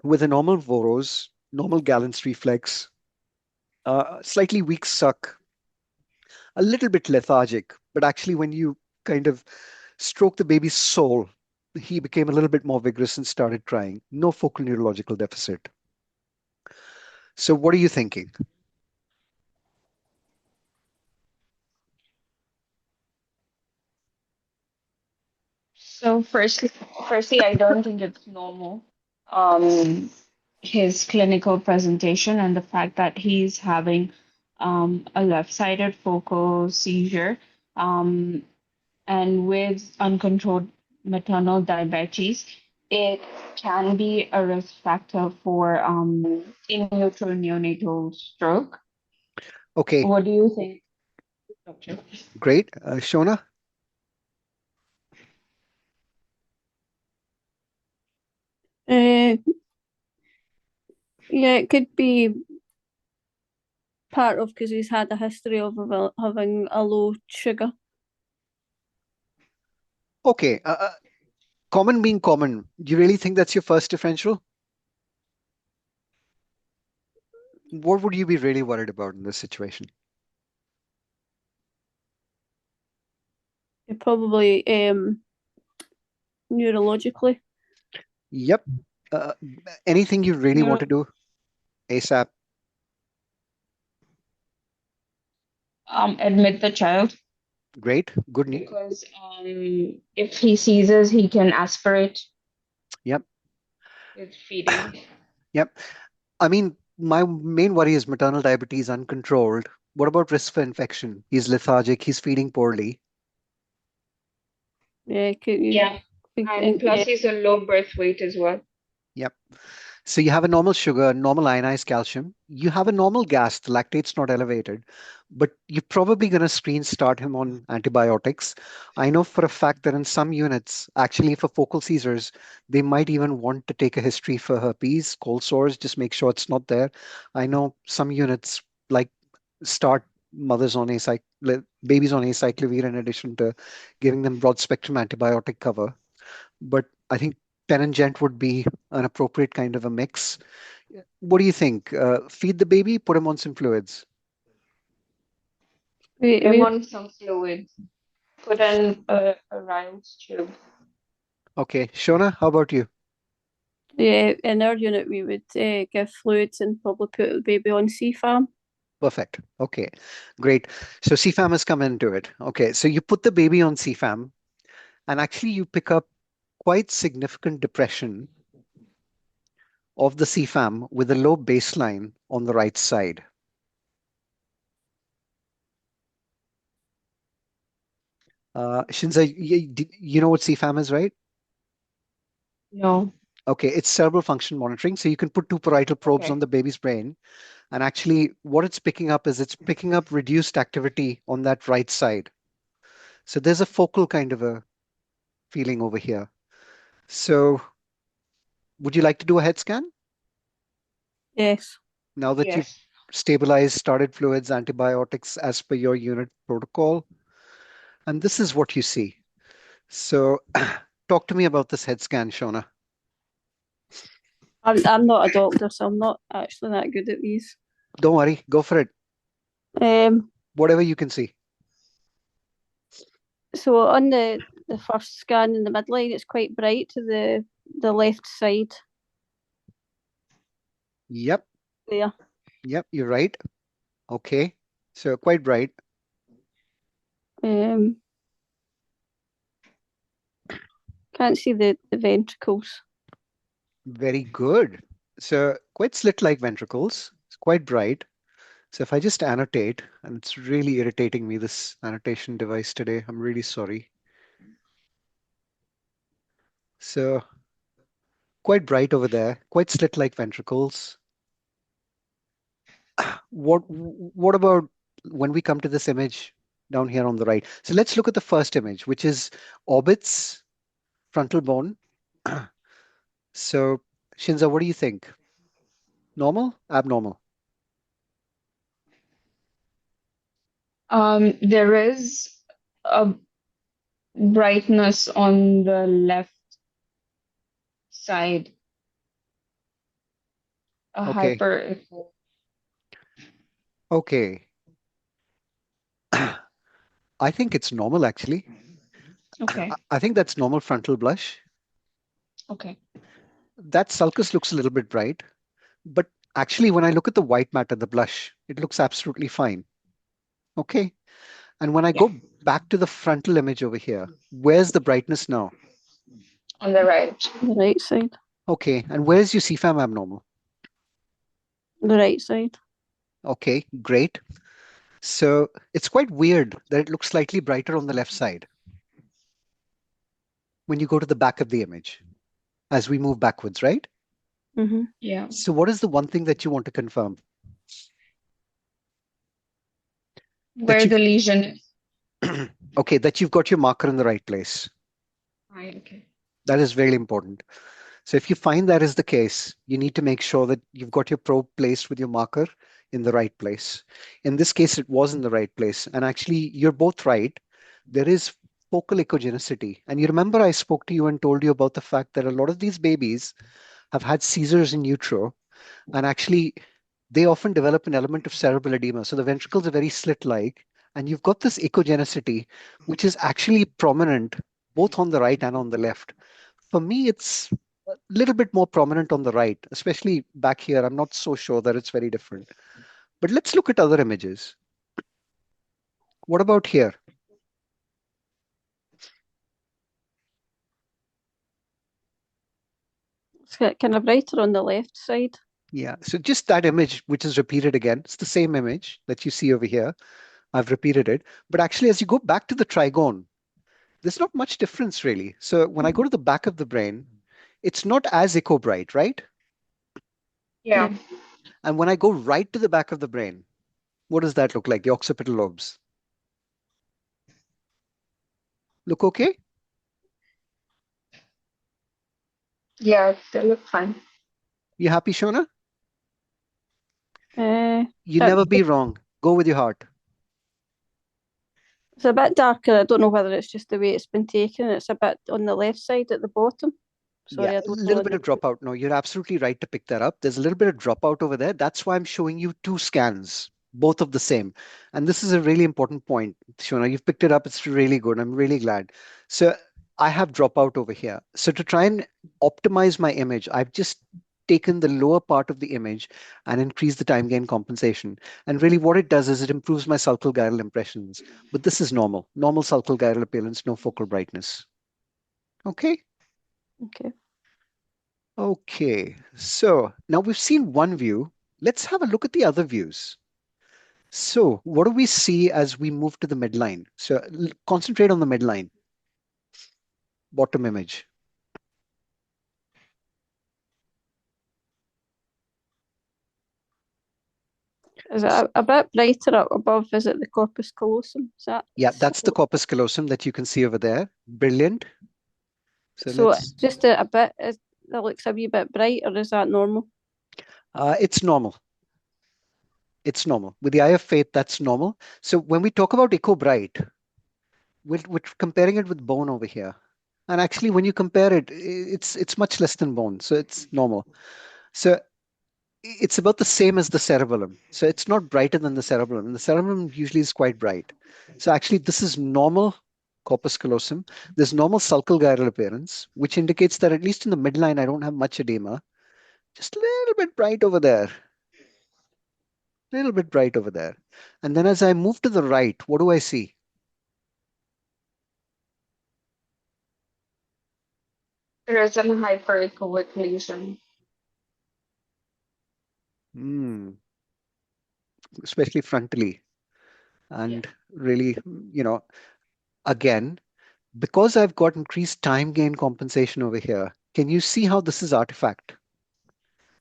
with a normal Voros, normal Gallant's reflex, slightly weak suck, a little bit lethargic, but actually, when you kind of stroke the baby's soul, he became a little bit more vigorous and started crying. No focal neurological deficit. So, what are you thinking? So firstly, I don't think it's normal. Um, his clinical presentation and the fact that he's having a left-sided focal seizure, um, and with uncontrolled maternal diabetes, it can be a risk factor for in utero neonatal stroke. Okay, What do you think, doctor? great. Shona? Uh, yeah, it could be part of because he's had a history of having a low sugar. Okay, common being common. Do you really think that's your first differential? What would you be really worried about in this situation? Probably neurologically. Yep. Uh, Anything you really want to do ASAP? Admit the child. Great. Good news. Because if he seizes, he can aspirate Yep. with feeding. Yep. I mean, my main worry is maternal diabetes uncontrolled. What about risk for infection? He's lethargic, he's feeding poorly. Yeah, Yeah. And plus, yeah. he's a low birth weight as well. Yep. So you have a normal sugar, normal ionized calcium. You have a normal gas, the lactate's not elevated, but you're probably going to screen start him on antibiotics. I know for a fact that in some units, actually for focal seizures, they might even want to take a history for herpes, cold sores, just make sure it's not there. I know some units like start mothers on babies on acyclovir in addition to giving them broad spectrum antibiotic cover. But I think pen and gent would be an appropriate kind of a mix. What do you think? Feed the baby, put him on some fluids. Put him on some fluids. Put in a Ryan's tube. Okay, Shona, how about you? Yeah, in our unit we would give fluids and probably put the baby on CFAM. Perfect. Okay, great. So CFAM has come into it. Okay, so you put the baby on CFAM, and actually you pick up quite significant depression of the CFAM with a low baseline on the right side. Shinza, you know what CFAM is, right? No. Okay, it's cerebral function monitoring. So you can put two parietal probes on Okay. the baby's brain, and actually what it's picking up is it's picking up reduced activity on that right side. So there's a focal kind of a feeling over here. So would you like to do a head scan Yes. now that you've Yes. stabilized, started fluids, antibiotics as per your unit protocol? And this is what you see. So talk to me about this head scan, Shona. I'm not a doctor, so I'm not actually that good at these. Don't worry, go for it. Um, Whatever you can see. so on the first scan in the midline, it's quite bright to the left side Yep, there. yep, you're right. Okay, so quite bright. Um, can't see the ventricles. Very good. So quite slit-like ventricles. It's quite bright. So if I just annotate, and it's really irritating me, this annotation device today. I'm really sorry. So quite bright over there, quite slit-like ventricles. What about when we come to this image down here on the right? So let's look at the first image, which is orbits, frontal bone. So Shinza, what do you think? Normal? Abnormal? There is a brightness on the left side, a Okay. hyper. Okay. I think it's normal actually. Okay. I think that's normal frontal blush. Okay. That sulcus looks a little bit bright, but actually when I look at the white matter, the blush, it looks absolutely fine. Okay. And when I Yeah. go back to the frontal image over here, where's the brightness now? On the right. The right side. Okay. And where's your CFAM abnormal? The right side. Okay, great. So it's quite weird that it looks slightly brighter on the left side when you go to the back of the image as we move backwards, right? Mm-hmm. Yeah. So what is the one thing that you want to confirm? That Where the lesion is. okay, that you've got your marker in the right place. Right. Okay. That is very important. So if you find that is the case, you need to make sure that you've got your probe placed with your marker in the right place. In this case, it was in the right place. And actually, you're both right. There is focal echogenicity. And you remember I spoke to you and told you about the fact that a lot of these babies have had seizures in utero. And actually, they often develop an element of cerebral edema. So the ventricles are very slit-like. And you've got this echogenicity, which is actually prominent both on the right and on the left. For me, it's a little bit more prominent on the right, especially back here. I'm not so sure that it's very different. But let's look at other images. What about here? It's kind of brighter on the left side. Yeah, so just that image, which is repeated again, it's the same image that you see over here. I've repeated it. But actually, as you go back to the trigone, there's not much difference really. So when I go to the back of the brain, it's not as echo bright, right? Yeah. And when I go right to the back of the brain, what does that look like? The occipital lobes. Look okay? Yeah. They look fine. You happy, Shona? You But never be wrong. Go with your heart. it's a bit darker. I don't know whether it's just the way it's been taken. It's a bit on the left side at the bottom. Yeah, Sorry, I a don't know little bit of dropout. No, you're absolutely right to pick that up. There's a little bit of dropout over there. That's why I'm showing you two scans, both of the same. And this is a really important point, Shona. You've picked it up. It's really good. I'm really glad. So I have dropout over here. So to try and optimize my image, I've just taken the lower part of the image and increased the time gain compensation. And really what it does is it improves my sulcal gyral impressions. But this is normal sulcal gyral appearance, no focal brightness. Okay. Okay. Okay, so now we've seen one view. Let's have a look at the other views. So what do we see as we move to the midline? So concentrate on the midline, bottom image. Is it a bit brighter up above? Is it the corpus callosum? Is that Yeah, that's the corpus callosum that you can see over there. Brilliant. So let's, just a bit, that looks a wee bit bright, or is that normal? it's normal. It's normal. With the eye of faith, that's normal. So when we talk about echo bright, we're comparing it with bone over here. And actually, when you compare it, it's much less than bone. So it's normal. So it's about the same as the cerebellum. So it's not brighter than the cerebellum. And the cerebellum usually is quite bright. So actually, this is normal corpus callosum. There's normal sulcal gyral appearance, which indicates that at least in the midline, I don't have much edema. Just a little bit bright over there. A little bit bright over there. And then as I move to the right, what do I see? There is a hyperechoic lesion. Hmm, especially frontally. And really, again, because I've got increased time gain compensation over here, can you see how this is artifact?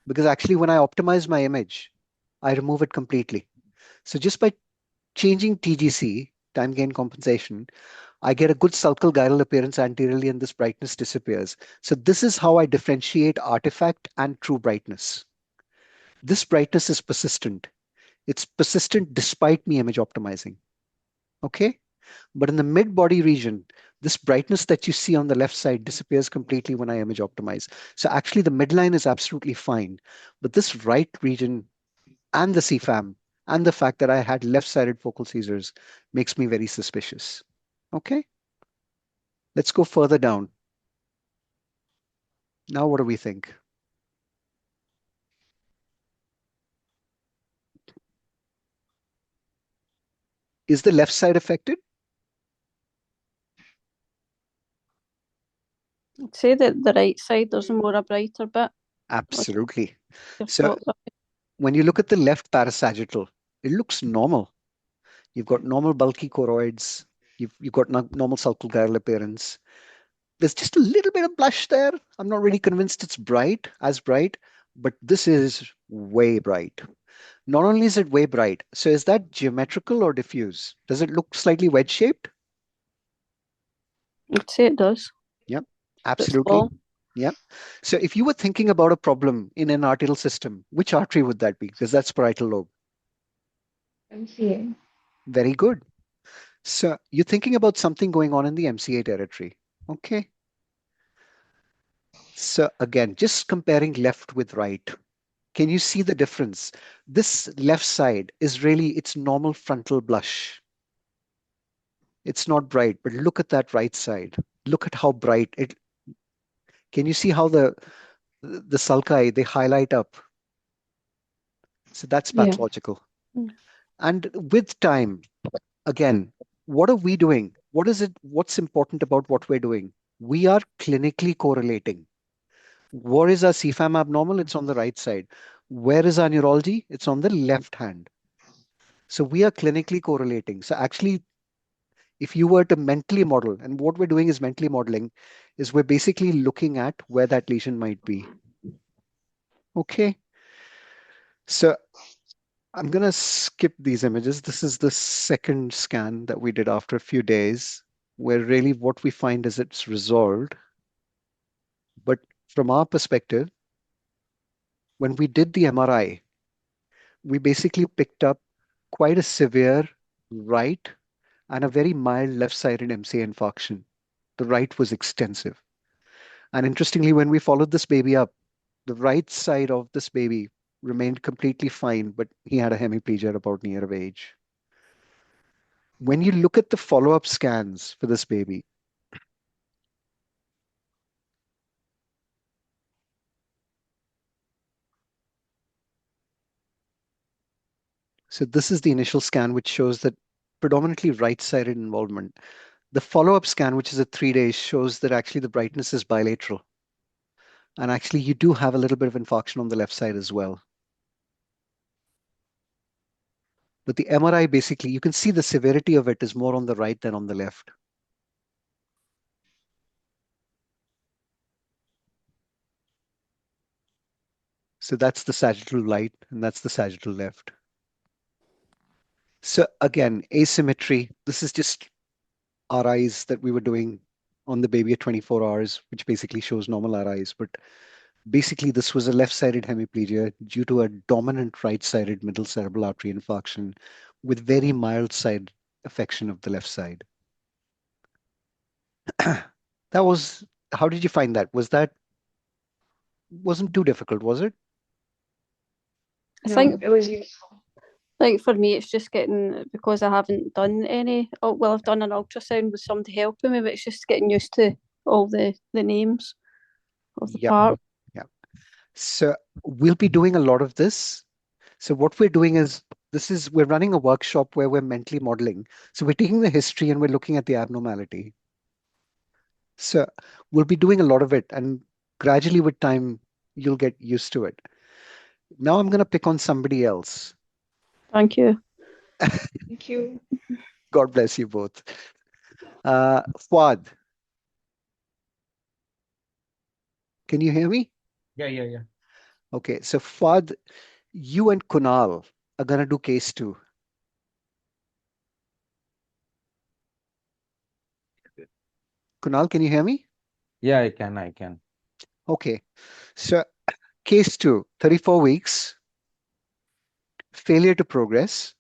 Because actually, when I optimize my image, I remove it completely. So just by changing TGC, time gain compensation, I get a good sulcal gyral appearance anteriorly and this brightness disappears. So this is how I differentiate artifact and true brightness. This brightness is persistent. It's persistent despite me image optimizing. Okay? But in the mid body region, this brightness that you see on the left side disappears completely when I image optimize. So actually the midline is absolutely fine. But this right region and the CFAM and the fact that I had left-sided focal seizures makes me very suspicious. Okay, let's go further down. Now, what do we think? Is the left side affected? I'd say that the right side there's more a brighter bit. Absolutely. Your So thoughts? when you look at the left parasagittal, it looks normal. You've got normal bulky choroids. You've got normal sulcal gyral appearance. There's just a little bit of blush there. I'm not really convinced it's bright, as bright, but this is way bright. Not only is it way bright, so is that geometrical or diffuse? Does it look slightly wedge shaped? I'd say it does. Yep, It's absolutely. long. Yep. So if you were thinking about a problem in an arterial system, which artery would that be? Because that's parietal lobe. MCA. Very good. So you're thinking about something going on in the MCA territory. Okay. So again, just comparing left with right. Can you see the difference? This left side is really its normal frontal blush. It's not bright, but look at that right side. Look at how bright it. Can you see how the sulci they highlight up? So that's Yeah. pathological. Mm. And with time, again, what are we doing? What is it? What's important about what we're doing? We are clinically correlating. Where is our CFAM abnormal? It's on the right side. Where is our neurology? It's on the left hand. So we are clinically correlating. So actually, if you were to mentally model, and what we're doing is mentally modeling, is we're basically looking at where that lesion might be. Okay. So I'm going to skip these images. This is the second scan that we did after a few days, where really what we find is it's resolved. But from our perspective, when we did the MRI, we basically picked up quite a severe right and a very mild left-sided MCA infarction. The right was extensive. And interestingly, when we followed this baby up, the right side of this baby remained completely fine, but he had a hemiplegia at about near of age. When you look at the follow-up scans for this baby, So this is the initial scan, which shows that predominantly right-sided involvement. The follow-up scan, which is at 3 days, shows that actually the brightness is bilateral. And actually, you do have a little bit of infarction on the left side as well. But the MRI, basically, you can see the severity of it is more on the right than on the left. So that's the sagittal right, and that's the sagittal left. So again, asymmetry. This is just RIs that we were doing on the baby at 24 hours, which basically shows normal RIs. But basically, this was a left-sided hemiplegia due to a dominant right-sided middle cerebral artery infarction with very mild side affection of the left side. That was, how did you find that? Wasn't too difficult, was it? I No, think it was useful. for me it's just getting, because I haven't done any, oh well, I've done an ultrasound with somebody helping me, but it's just getting used to all the names of the Yep. part. Yeah. So we'll be doing a lot of this. So what we're doing is we're running a workshop where we're mentally modeling. So we're taking the history and we're looking at the abnormality. So we'll be doing a lot of it, and gradually with time, you'll get used to it. Now I'm going to pick on somebody else. Thank you. Thank you. God bless you both. Fuad, can you hear me? Yeah. Okay, so Fuad, you and Kunal are going to do case 2. Kunal, can you hear me? Yeah, I can. Okay, so case 2, 34 weeks, failure to progress.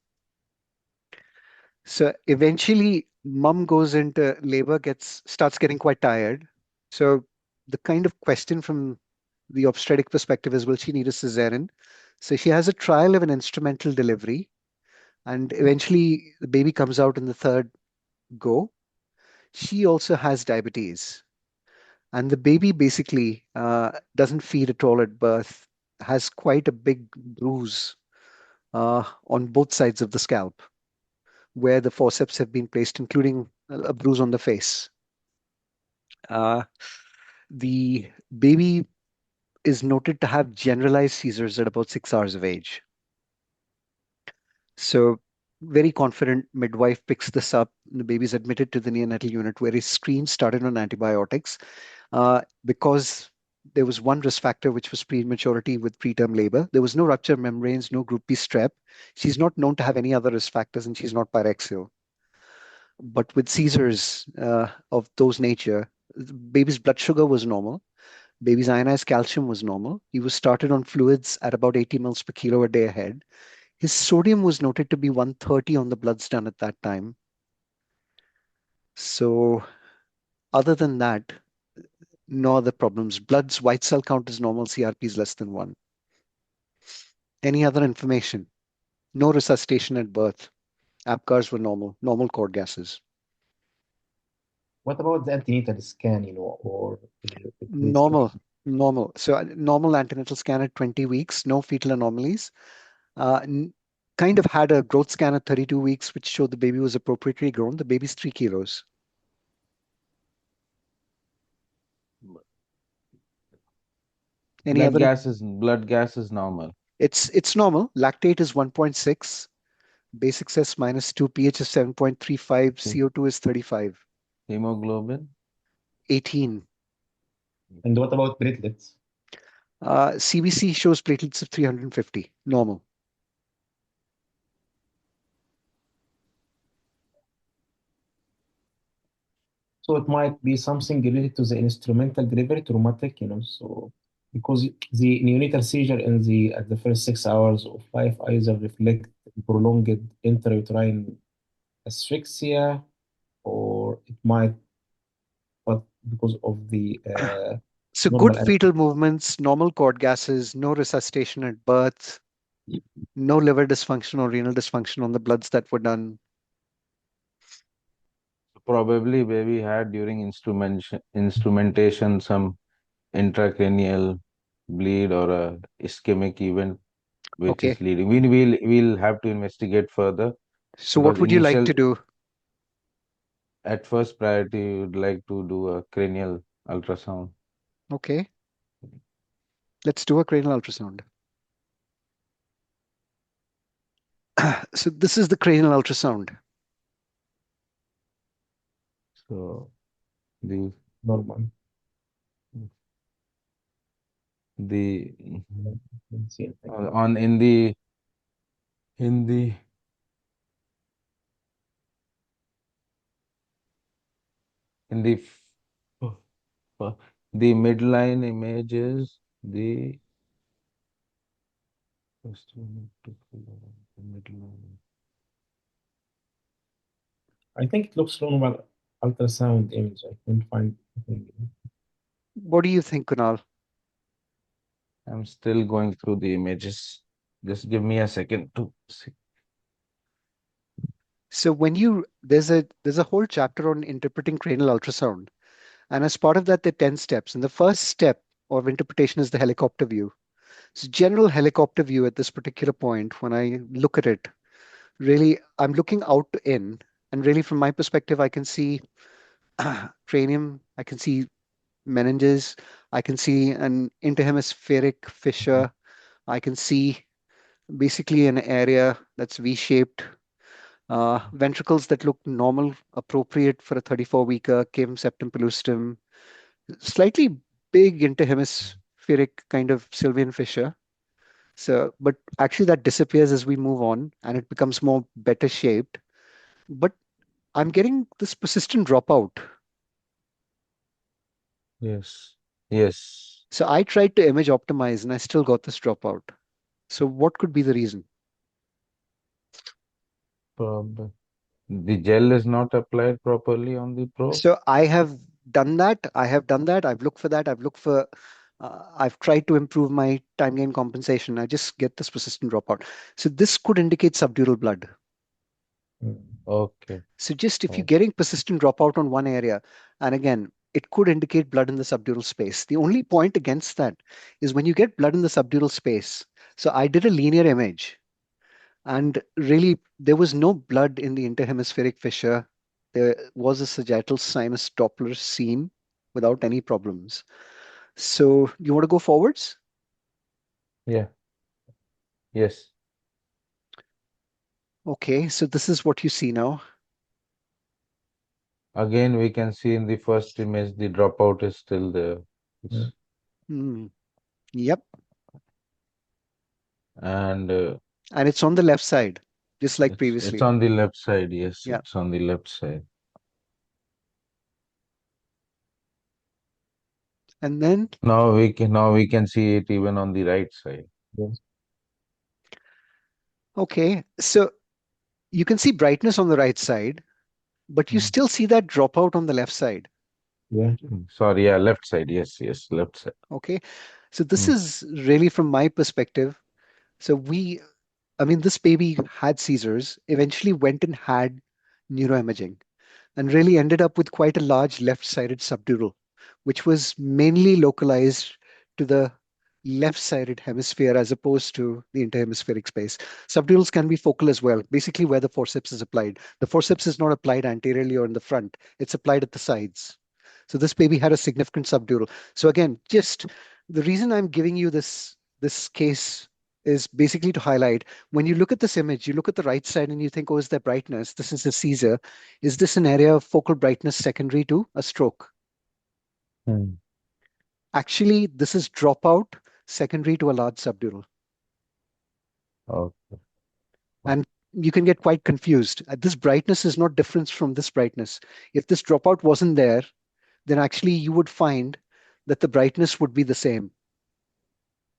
So eventually, mom goes into labor, starts getting quite tired. So the kind of question from the obstetric perspective is, will she need a cesarean? So she has a trial of an instrumental delivery, and eventually the baby comes out in the third go. She also has diabetes, and the baby basically doesn't feed at all at birth, has quite a big bruise on both sides of the scalp where the forceps have been placed, including a bruise on the face. Uh, the baby is noted to have generalized seizures at about 6 hours of age. So, very confident midwife picks this up. The baby's admitted to the neonatal unit where his screen started on antibiotics because there was one risk factor, which was prematurity with preterm labor. There was no rupture membranes, no group B strep. She's not known to have any other risk factors, and she's not pyrexial. But with seizures of those nature, the baby's blood sugar was normal. Baby's ionized calcium was normal. He was started on fluids at about 80 mils per kilo a day ahead. His sodium was noted to be 130 on the bloods done at that time. So other than that, no other problems. Blood's white cell count is normal, CRP is less than 1. Any other information? No resuscitation at birth. APGARs were normal cord gases. What about the antenatal scan, or it needs to Normal, normal. So normal antenatal scan at 20 weeks, no fetal anomalies. N- Kind of had a growth scan at 32 weeks, which showed the baby was appropriately grown. The baby's 3 kilos. Any other? Blood gas is normal. It's normal. Lactate is 1.6, basic S minus 2, pH is 7.35, CO2 is 35, Hemoglobin? 18. And what about platelets? CBC shows platelets of 350, normal. So it might be something related to the instrumental delivery traumatic, so because the neonatal seizure at the first 6 hours of life either reflect prolonged intrauterine asphyxia, or it might, but because of the So good normal. fetal movements, normal cord gases, no resuscitation at birth, no liver dysfunction or renal dysfunction on the bloods that were done. Probably baby had during instrumentation some intracranial bleed or a ischemic event. which Okay. is leading. We'll have to investigate further So what because would you like to do? at first priority, we would like to do a cranial ultrasound. Okay. Let's do a cranial ultrasound. So this is the cranial ultrasound. So the Normal. the Let's see. on in the in the in the f- the midline image is the first one to the midline. I think it looks normal ultrasound image. I can't find anything. What do you think, Kunal? I'm still going through the images. Just give me a second to see. So when you there's a whole chapter on interpreting cranial ultrasound, and as part of that, there are 10 steps. And the first step of interpretation is the helicopter view. So general helicopter view at this particular point, when I look at it, really I'm looking out to in, and really from my perspective, I can see cranium, I can see meninges, I can see an interhemispheric fissure, I can see basically an area that's V-shaped, ventricles that look normal, appropriate for a 34-weeker, cavum septum pellucidum, slightly big interhemispheric kind of sylvian fissure. So, but actually that disappears as we move on and it becomes more better shaped. But I'm getting this persistent dropout. Yes. Yes. So I tried to image optimize and I still got this dropout. So what could be the reason? Prob the gel is not applied properly on the probe. So I have done that. I have done that. I've looked for that. I've tried to improve my time gain compensation. I just get this persistent dropout. So this could indicate subdural blood. Okay. So just if you're Oh, getting persistent dropout on one area, and again, it could indicate blood in the subdural space. The only point against that is when you get blood in the subdural space. So I did a linear image, and really there was no blood in the interhemispheric fissure. There was a sagittal sinus Doppler seen without any problems. So you want to go forwards? yeah. Yes. Okay, so this is what you see now. Again, we can see in the first image the dropout is still there. Yeah. Hmm. Yep, And and it's on the left side, just like it's previously. on the left side. Yes, Yeah, it's on the left side. and then Now we can see it even on the right side. Yes. okay, so you can see brightness on the right side, but you Mm. still see that dropout on the left side. Yeah. Sorry, yeah, left side. Yes, yes, left side. Okay, so this Mm. is really from my perspective. So I mean, this baby had seizures, eventually went and had neuroimaging, and really ended up with quite a large left-sided subdural, which was mainly localized to the left-sided hemisphere as opposed to the interhemispheric space. Subdurals can be focal as well, basically where the forceps is applied. The forceps is not applied anteriorly or in the front, it's applied at the sides. So this baby had a significant subdural. So again, just the reason I'm giving you this case is basically to highlight when you look at this image, you look at the right side and you think, oh, is there brightness? This is a seizure. Is this an area of focal brightness secondary to a stroke? Mm. Actually, this is dropout secondary to a large subdural. Okay. And you can get quite confused. This brightness is not different from this brightness. If this dropout wasn't there, then actually you would find that the brightness would be the same,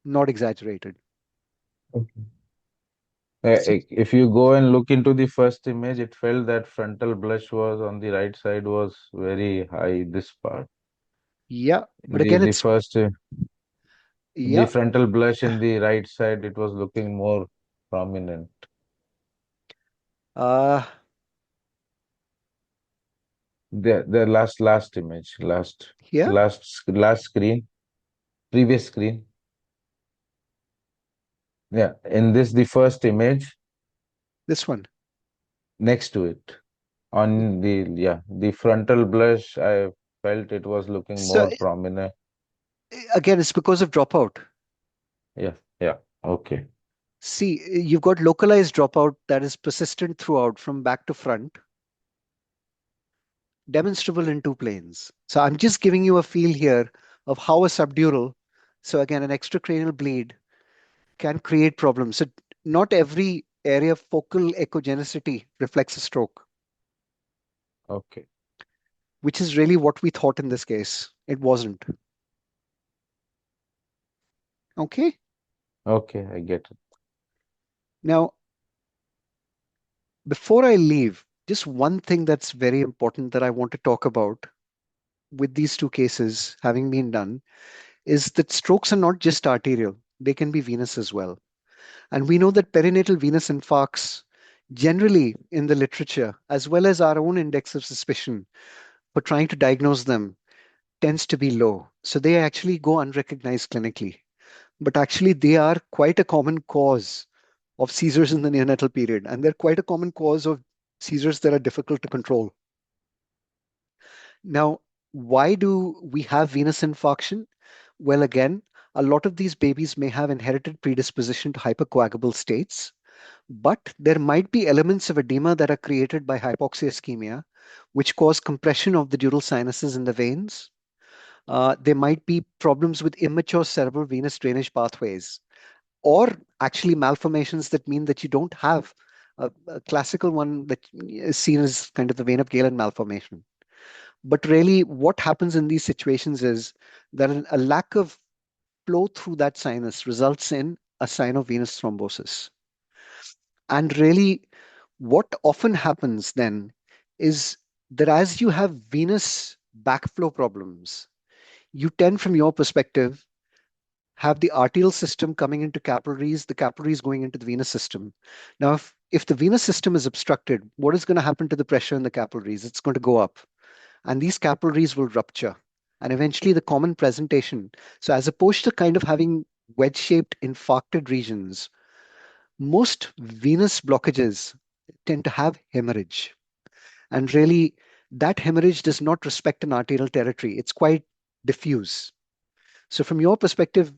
not exaggerated. Okay. So, If you go and look into the first image, it felt that frontal blush was on the right side was very high, this part. yeah, but The again, the it's, first the yeah, frontal blush in the right side, it was looking more prominent. uh, The last image, here, last screen, previous screen. Yeah, in this, the first image This one. next to it. On the frontal blush, I felt it was looking So more prominent. again, it's because of dropout. Yeah, yeah, okay, See, you've got localized dropout that is persistent throughout from back to front, demonstrable in two planes. So I'm just giving you a feel here of how a subdural, so again, an extracranial bleed can create problems. So not every area of focal echogenicity reflects a stroke, okay, which is really what we thought in this case. It wasn't. Okay. okay, I get it. Now, before I leave, just one thing that's very important that I want to talk about with these two cases having been done is that strokes are not just arterial, they can be venous as well. And we know that perinatal venous infarcts, generally in the literature, as well as our own index of suspicion for trying to diagnose them, tends to be low. So they actually go unrecognized clinically. But actually, they are quite a common cause of seizures in the neonatal period. And they're quite a common cause of seizures that are difficult to control. Now, why do we have venous infarction? Well, again, a lot of these babies may have inherited predisposition to hypercoagulable states, but there might be elements of edema that are created by hypoxia ischemia, which cause compression of the dural sinuses in the veins. There might be problems with immature cerebral venous drainage pathways, or actually malformations that mean that you don't have a classical one that is seen as kind of the vein of Galen malformation. But really, what happens in these situations is that a lack of flow through that sinus results in a sinovenous thrombosis. And really, what often happens then is that as you have venous backflow problems, you tend, from your perspective, have the arterial system coming into capillaries, the capillaries going into the venous system. Now, if the venous system is obstructed, what is going to happen to the pressure in the capillaries? It's going to go up, and these capillaries will rupture. And eventually, the common presentation. So, as opposed to kind of having wedge shaped infarcted regions, most venous blockages tend to have hemorrhage. And really, that hemorrhage does not respect an arterial territory, it's quite diffuse. So, from your perspective,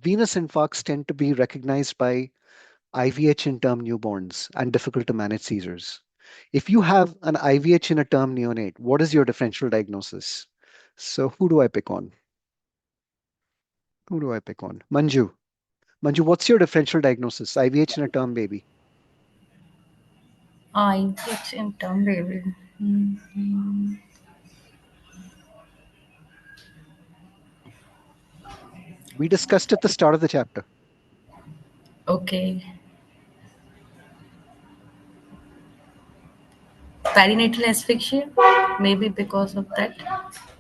venous infarcts tend to be recognized by IVH in term newborns and difficult to manage seizures. If you have an IVH in a term neonate, what is your differential diagnosis? So, who do I pick on? Who do I pick on? Manju. Manju, what's your differential diagnosis? IVH in a term baby. It's in term baby. Mhm. We discussed at the start of the chapter. Okay. Perinatal asphyxia, maybe because of that.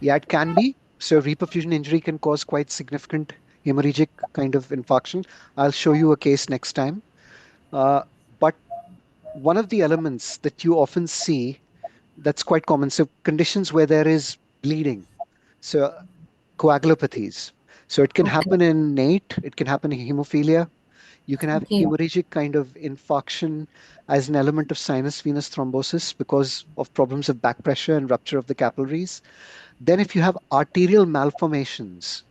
Yeah, it can be. So, reperfusion injury can cause quite significant hemorrhagic kind of infarction. I'll show you a case next time. Uh, but one of the elements that you often see that's quite common. So, conditions where there is bleeding. So, coagulopathies. So, it can Okay. happen in NATE, it can happen in hemophilia. You can have Okay. hemorrhagic kind of infarction as an element of sinus venous thrombosis because of problems of back pressure and rupture of the capillaries. Then, if you have arterial malformations,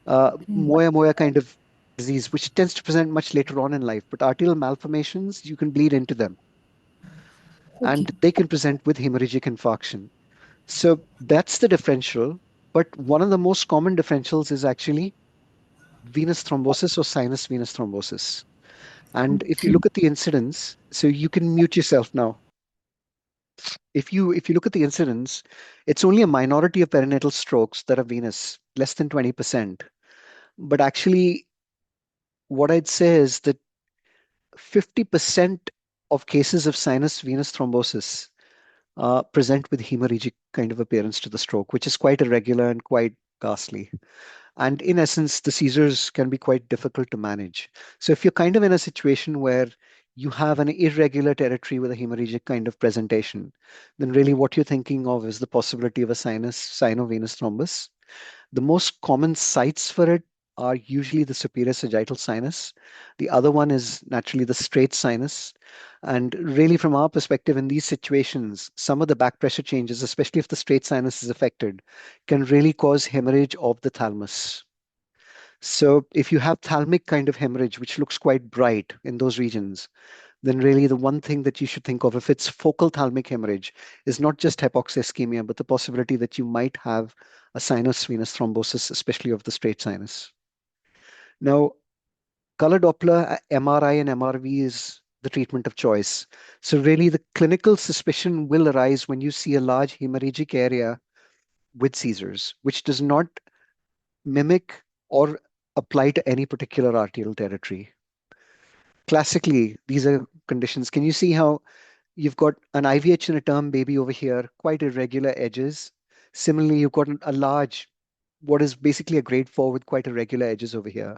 Okay. moya kind of disease, which tends to present much later on in life, but arterial malformations, you can bleed into them Okay. and they can present with hemorrhagic infarction. So that's the differential. But one of the most common differentials is actually venous thrombosis or sinus venous thrombosis. And if you Okay. look at the incidence, so you can mute yourself now. If you look at the incidence, it's only a minority of perinatal strokes that are venous, less than 20%. But actually, what I'd say is that 50% of cases of sinus venous thrombosis present with hemorrhagic kind of appearance to the stroke, which is quite irregular and quite ghastly. And in essence, the seizures can be quite difficult to manage. So if you're kind of in a situation where you have an irregular territory with a hemorrhagic kind of presentation, then really what you're thinking of is the possibility of a sinovenous thrombus. The most common sites for it are usually the superior sagittal sinus. The other one is naturally the straight sinus. And really, from our perspective, in these situations, some of the back pressure changes, especially if the straight sinus is affected, can really cause hemorrhage of the thalamus. So, if you have thalamic kind of hemorrhage, which looks quite bright in those regions, then really the one thing that you should think of if it's focal thalamic hemorrhage is not just hypoxischemia, but the possibility that you might have a sinus venous thrombosis, especially of the straight sinus. Now, color Doppler, MRI, and MRV is the treatment of choice. So, really, the clinical suspicion will arise when you see a large hemorrhagic area with seizures, which does not mimic or apply to any particular arterial territory. Classically, these are conditions. Can you see how you've got an IVH and a term baby over here, quite irregular edges? Similarly, you've got a large, what is basically a grade 4 with quite irregular edges over here.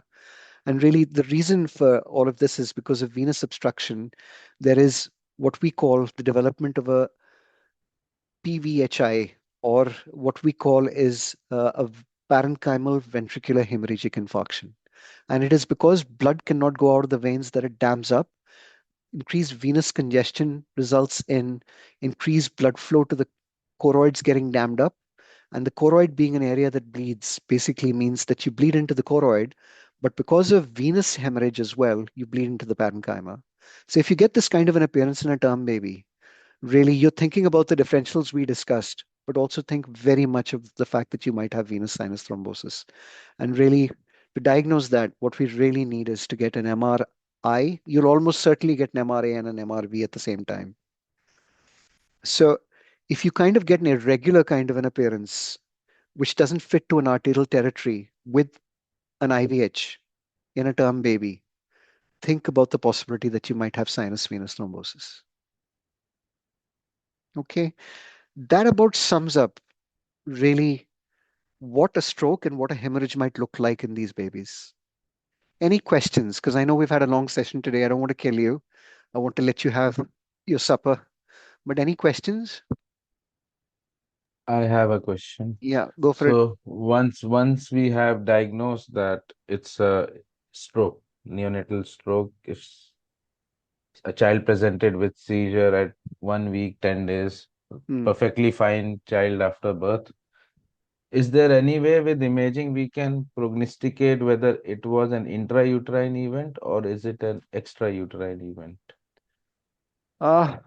And really, the reason for all of this is because of venous obstruction. There is what we call the development of a PVHI, or what we call is a parenchymal ventricular hemorrhagic infarction. And it is because blood cannot go out of the veins that it dams up. Increased venous congestion results in increased blood flow to the choroids getting dammed up. And the choroid being an area that bleeds basically means that you bleed into the choroid, but because of venous hemorrhage as well, you bleed into the parenchyma. So if you get this kind of an appearance in a term baby, really you're thinking about the differentials we discussed, but also think very much of the fact that you might have venous sinus thrombosis. And really, to diagnose that, what we really need is to get an MRI. You'll almost certainly get an MRA and an MRV at the same time. So if you kind of get an irregular kind of an appearance, which doesn't fit to an arterial territory with an IVH in a term baby, think about the possibility that you might have sinus venous thrombosis. Okay, that about sums up really what a stroke and what a hemorrhage might look like in these babies. Any questions? Because I know we've had a long session today. I don't want to kill you. I want to let you have your supper. But any questions? I have a question. Yeah, go for it. So once we have diagnosed that it's a stroke, neonatal stroke, if a child presented with seizure at 1 week, 10 days, Hmm. perfectly fine child after birth, is there any way with imaging we can prognosticate whether it was an intrauterine event or is it an extrauterine event? Uh,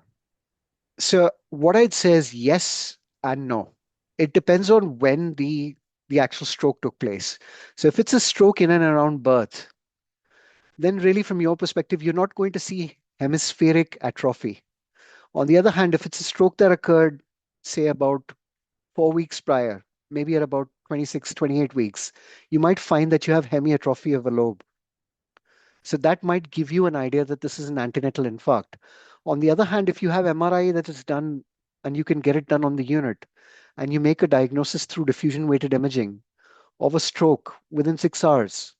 so what I'd say is yes and no. It depends on when the actual stroke took place. So if it's a stroke in and around birth, then really from your perspective, you're not going to see hemispheric atrophy. On the other hand, if it's a stroke that occurred, say about 4 weeks prior, maybe at about 26, 28 weeks, you might find that you have hemiatrophy of a lobe. So that might give you an idea that this is an antenatal infarct. On the other hand, if you have MRI that is done and you can get it done on the unit, and you make a diagnosis through diffusion weighted imaging of a stroke within 6 hours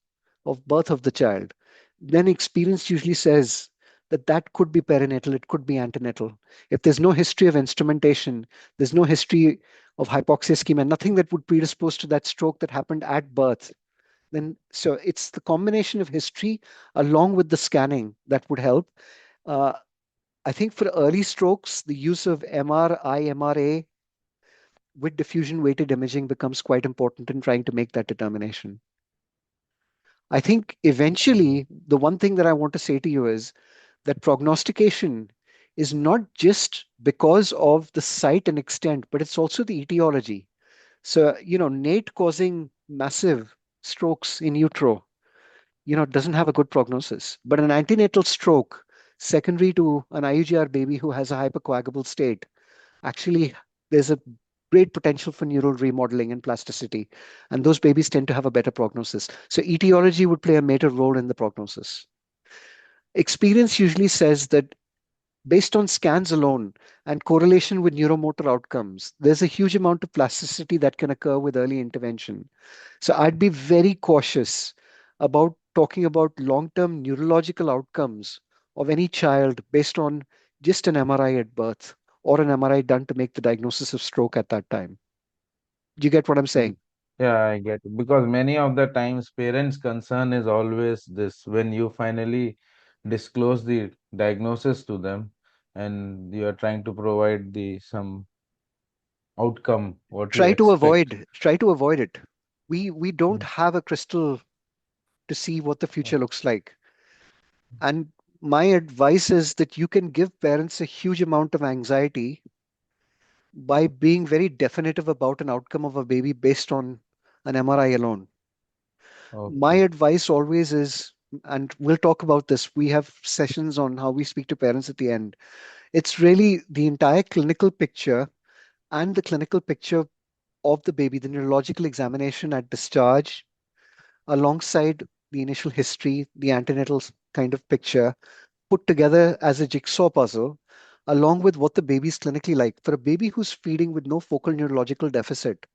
of birth of the child, then experience usually says that that could be perinatal, it could be antenatal. If there's no history of instrumentation, there's no history of hypoxia ischemia, nothing that would predispose to that stroke that happened at birth, then so it's the combination of history along with the scanning that would help. Uh, I think for early strokes, the use of MRI, MRA with diffusion weighted imaging becomes quite important in trying to make that determination. I think eventually, the one thing that I want to say to you is that prognostication is not just because of the site and extent, but it's also the etiology. So, Nate causing massive strokes in utero, doesn't have a good prognosis. But an antenatal stroke, secondary to an IUGR baby who has a hypercoagulable state, actually, there's a great potential for neural remodeling and plasticity. And those babies tend to have a better prognosis. So etiology would play a major role in the prognosis. Experience usually says that based on scans alone and correlation with neuromotor outcomes, there's a huge amount of plasticity that can occur with early intervention. So I'd be very cautious about talking about long-term neurological outcomes of any child based on just an MRI at birth or an MRI done to make the diagnosis of stroke at that time. Do you get what I'm saying? Yeah, I get it. Because many of the times parents' concern is always this when you finally disclose the diagnosis to them and you are trying to provide the some outcome what you expect. Try to avoid it. We don't Mm. have a crystal to see what the future looks like. And my advice is that you can give parents a huge amount of anxiety by being very definitive about an outcome of a baby based on an MRI alone. My Okay, advice always is, and we'll talk about this, we have sessions on how we speak to parents at the end. It's really the entire clinical picture and the clinical picture of the baby, the neurological examination at discharge, alongside the initial history, the antenatal kind of picture, put together as a jigsaw puzzle, along with what the baby is clinically like. For a baby who's feeding with no focal neurological deficit,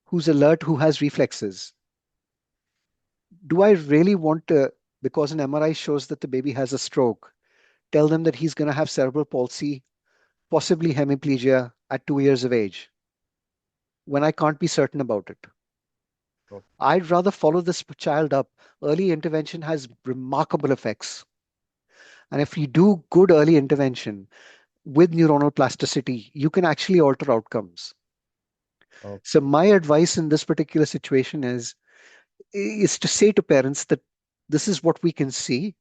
who's alert, who has reflexes, do I really want to, because an MRI shows that the baby has a stroke, tell them that he's going to have cerebral palsy, possibly hemiplegia at 2 years of age, when I can't be certain about it? okay, I'd rather follow this child up. Early intervention has remarkable effects. And if you do good early intervention with neuronal plasticity, you can actually alter outcomes. So okay, my advice in this particular situation is to say to parents that this is what we can see.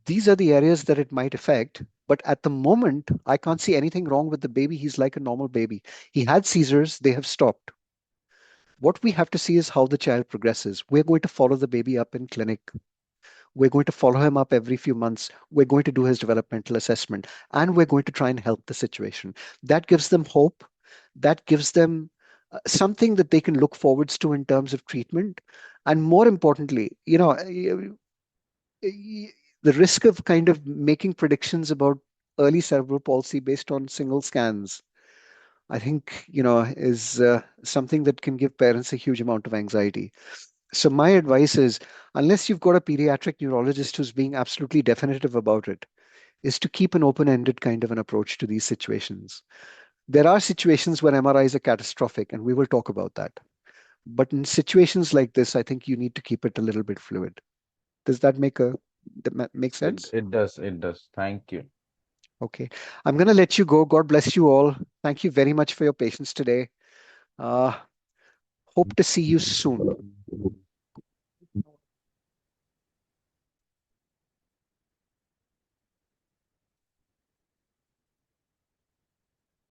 These are the areas that it might affect. But at the moment, I can't see anything wrong with the baby. He's like a normal baby. He had seizures, they have stopped. What we have to see is how the child progresses. We're going to follow the baby up in clinic. We're going to follow him up every few months. We're going to do his developmental assessment and we're going to try and help the situation. That gives them hope. That gives them something that they can look forwards to in terms of treatment. And more importantly, the risk of kind of making predictions about early cerebral palsy based on single scans, I think, is something that can give parents a huge amount of anxiety. So my advice is, unless you've got a pediatric neurologist who's being absolutely definitive about it, is to keep an open-ended kind of an approach to these situations. There are situations where MRIs are catastrophic, and we will talk about that. But in situations like this, I think you need to keep it a little bit fluid. Does that make sense? it does, it does. Thank you. Okay. I'm going to let you go. God bless you all. Thank you very much for your patience today. Uh, Hope to see you soon.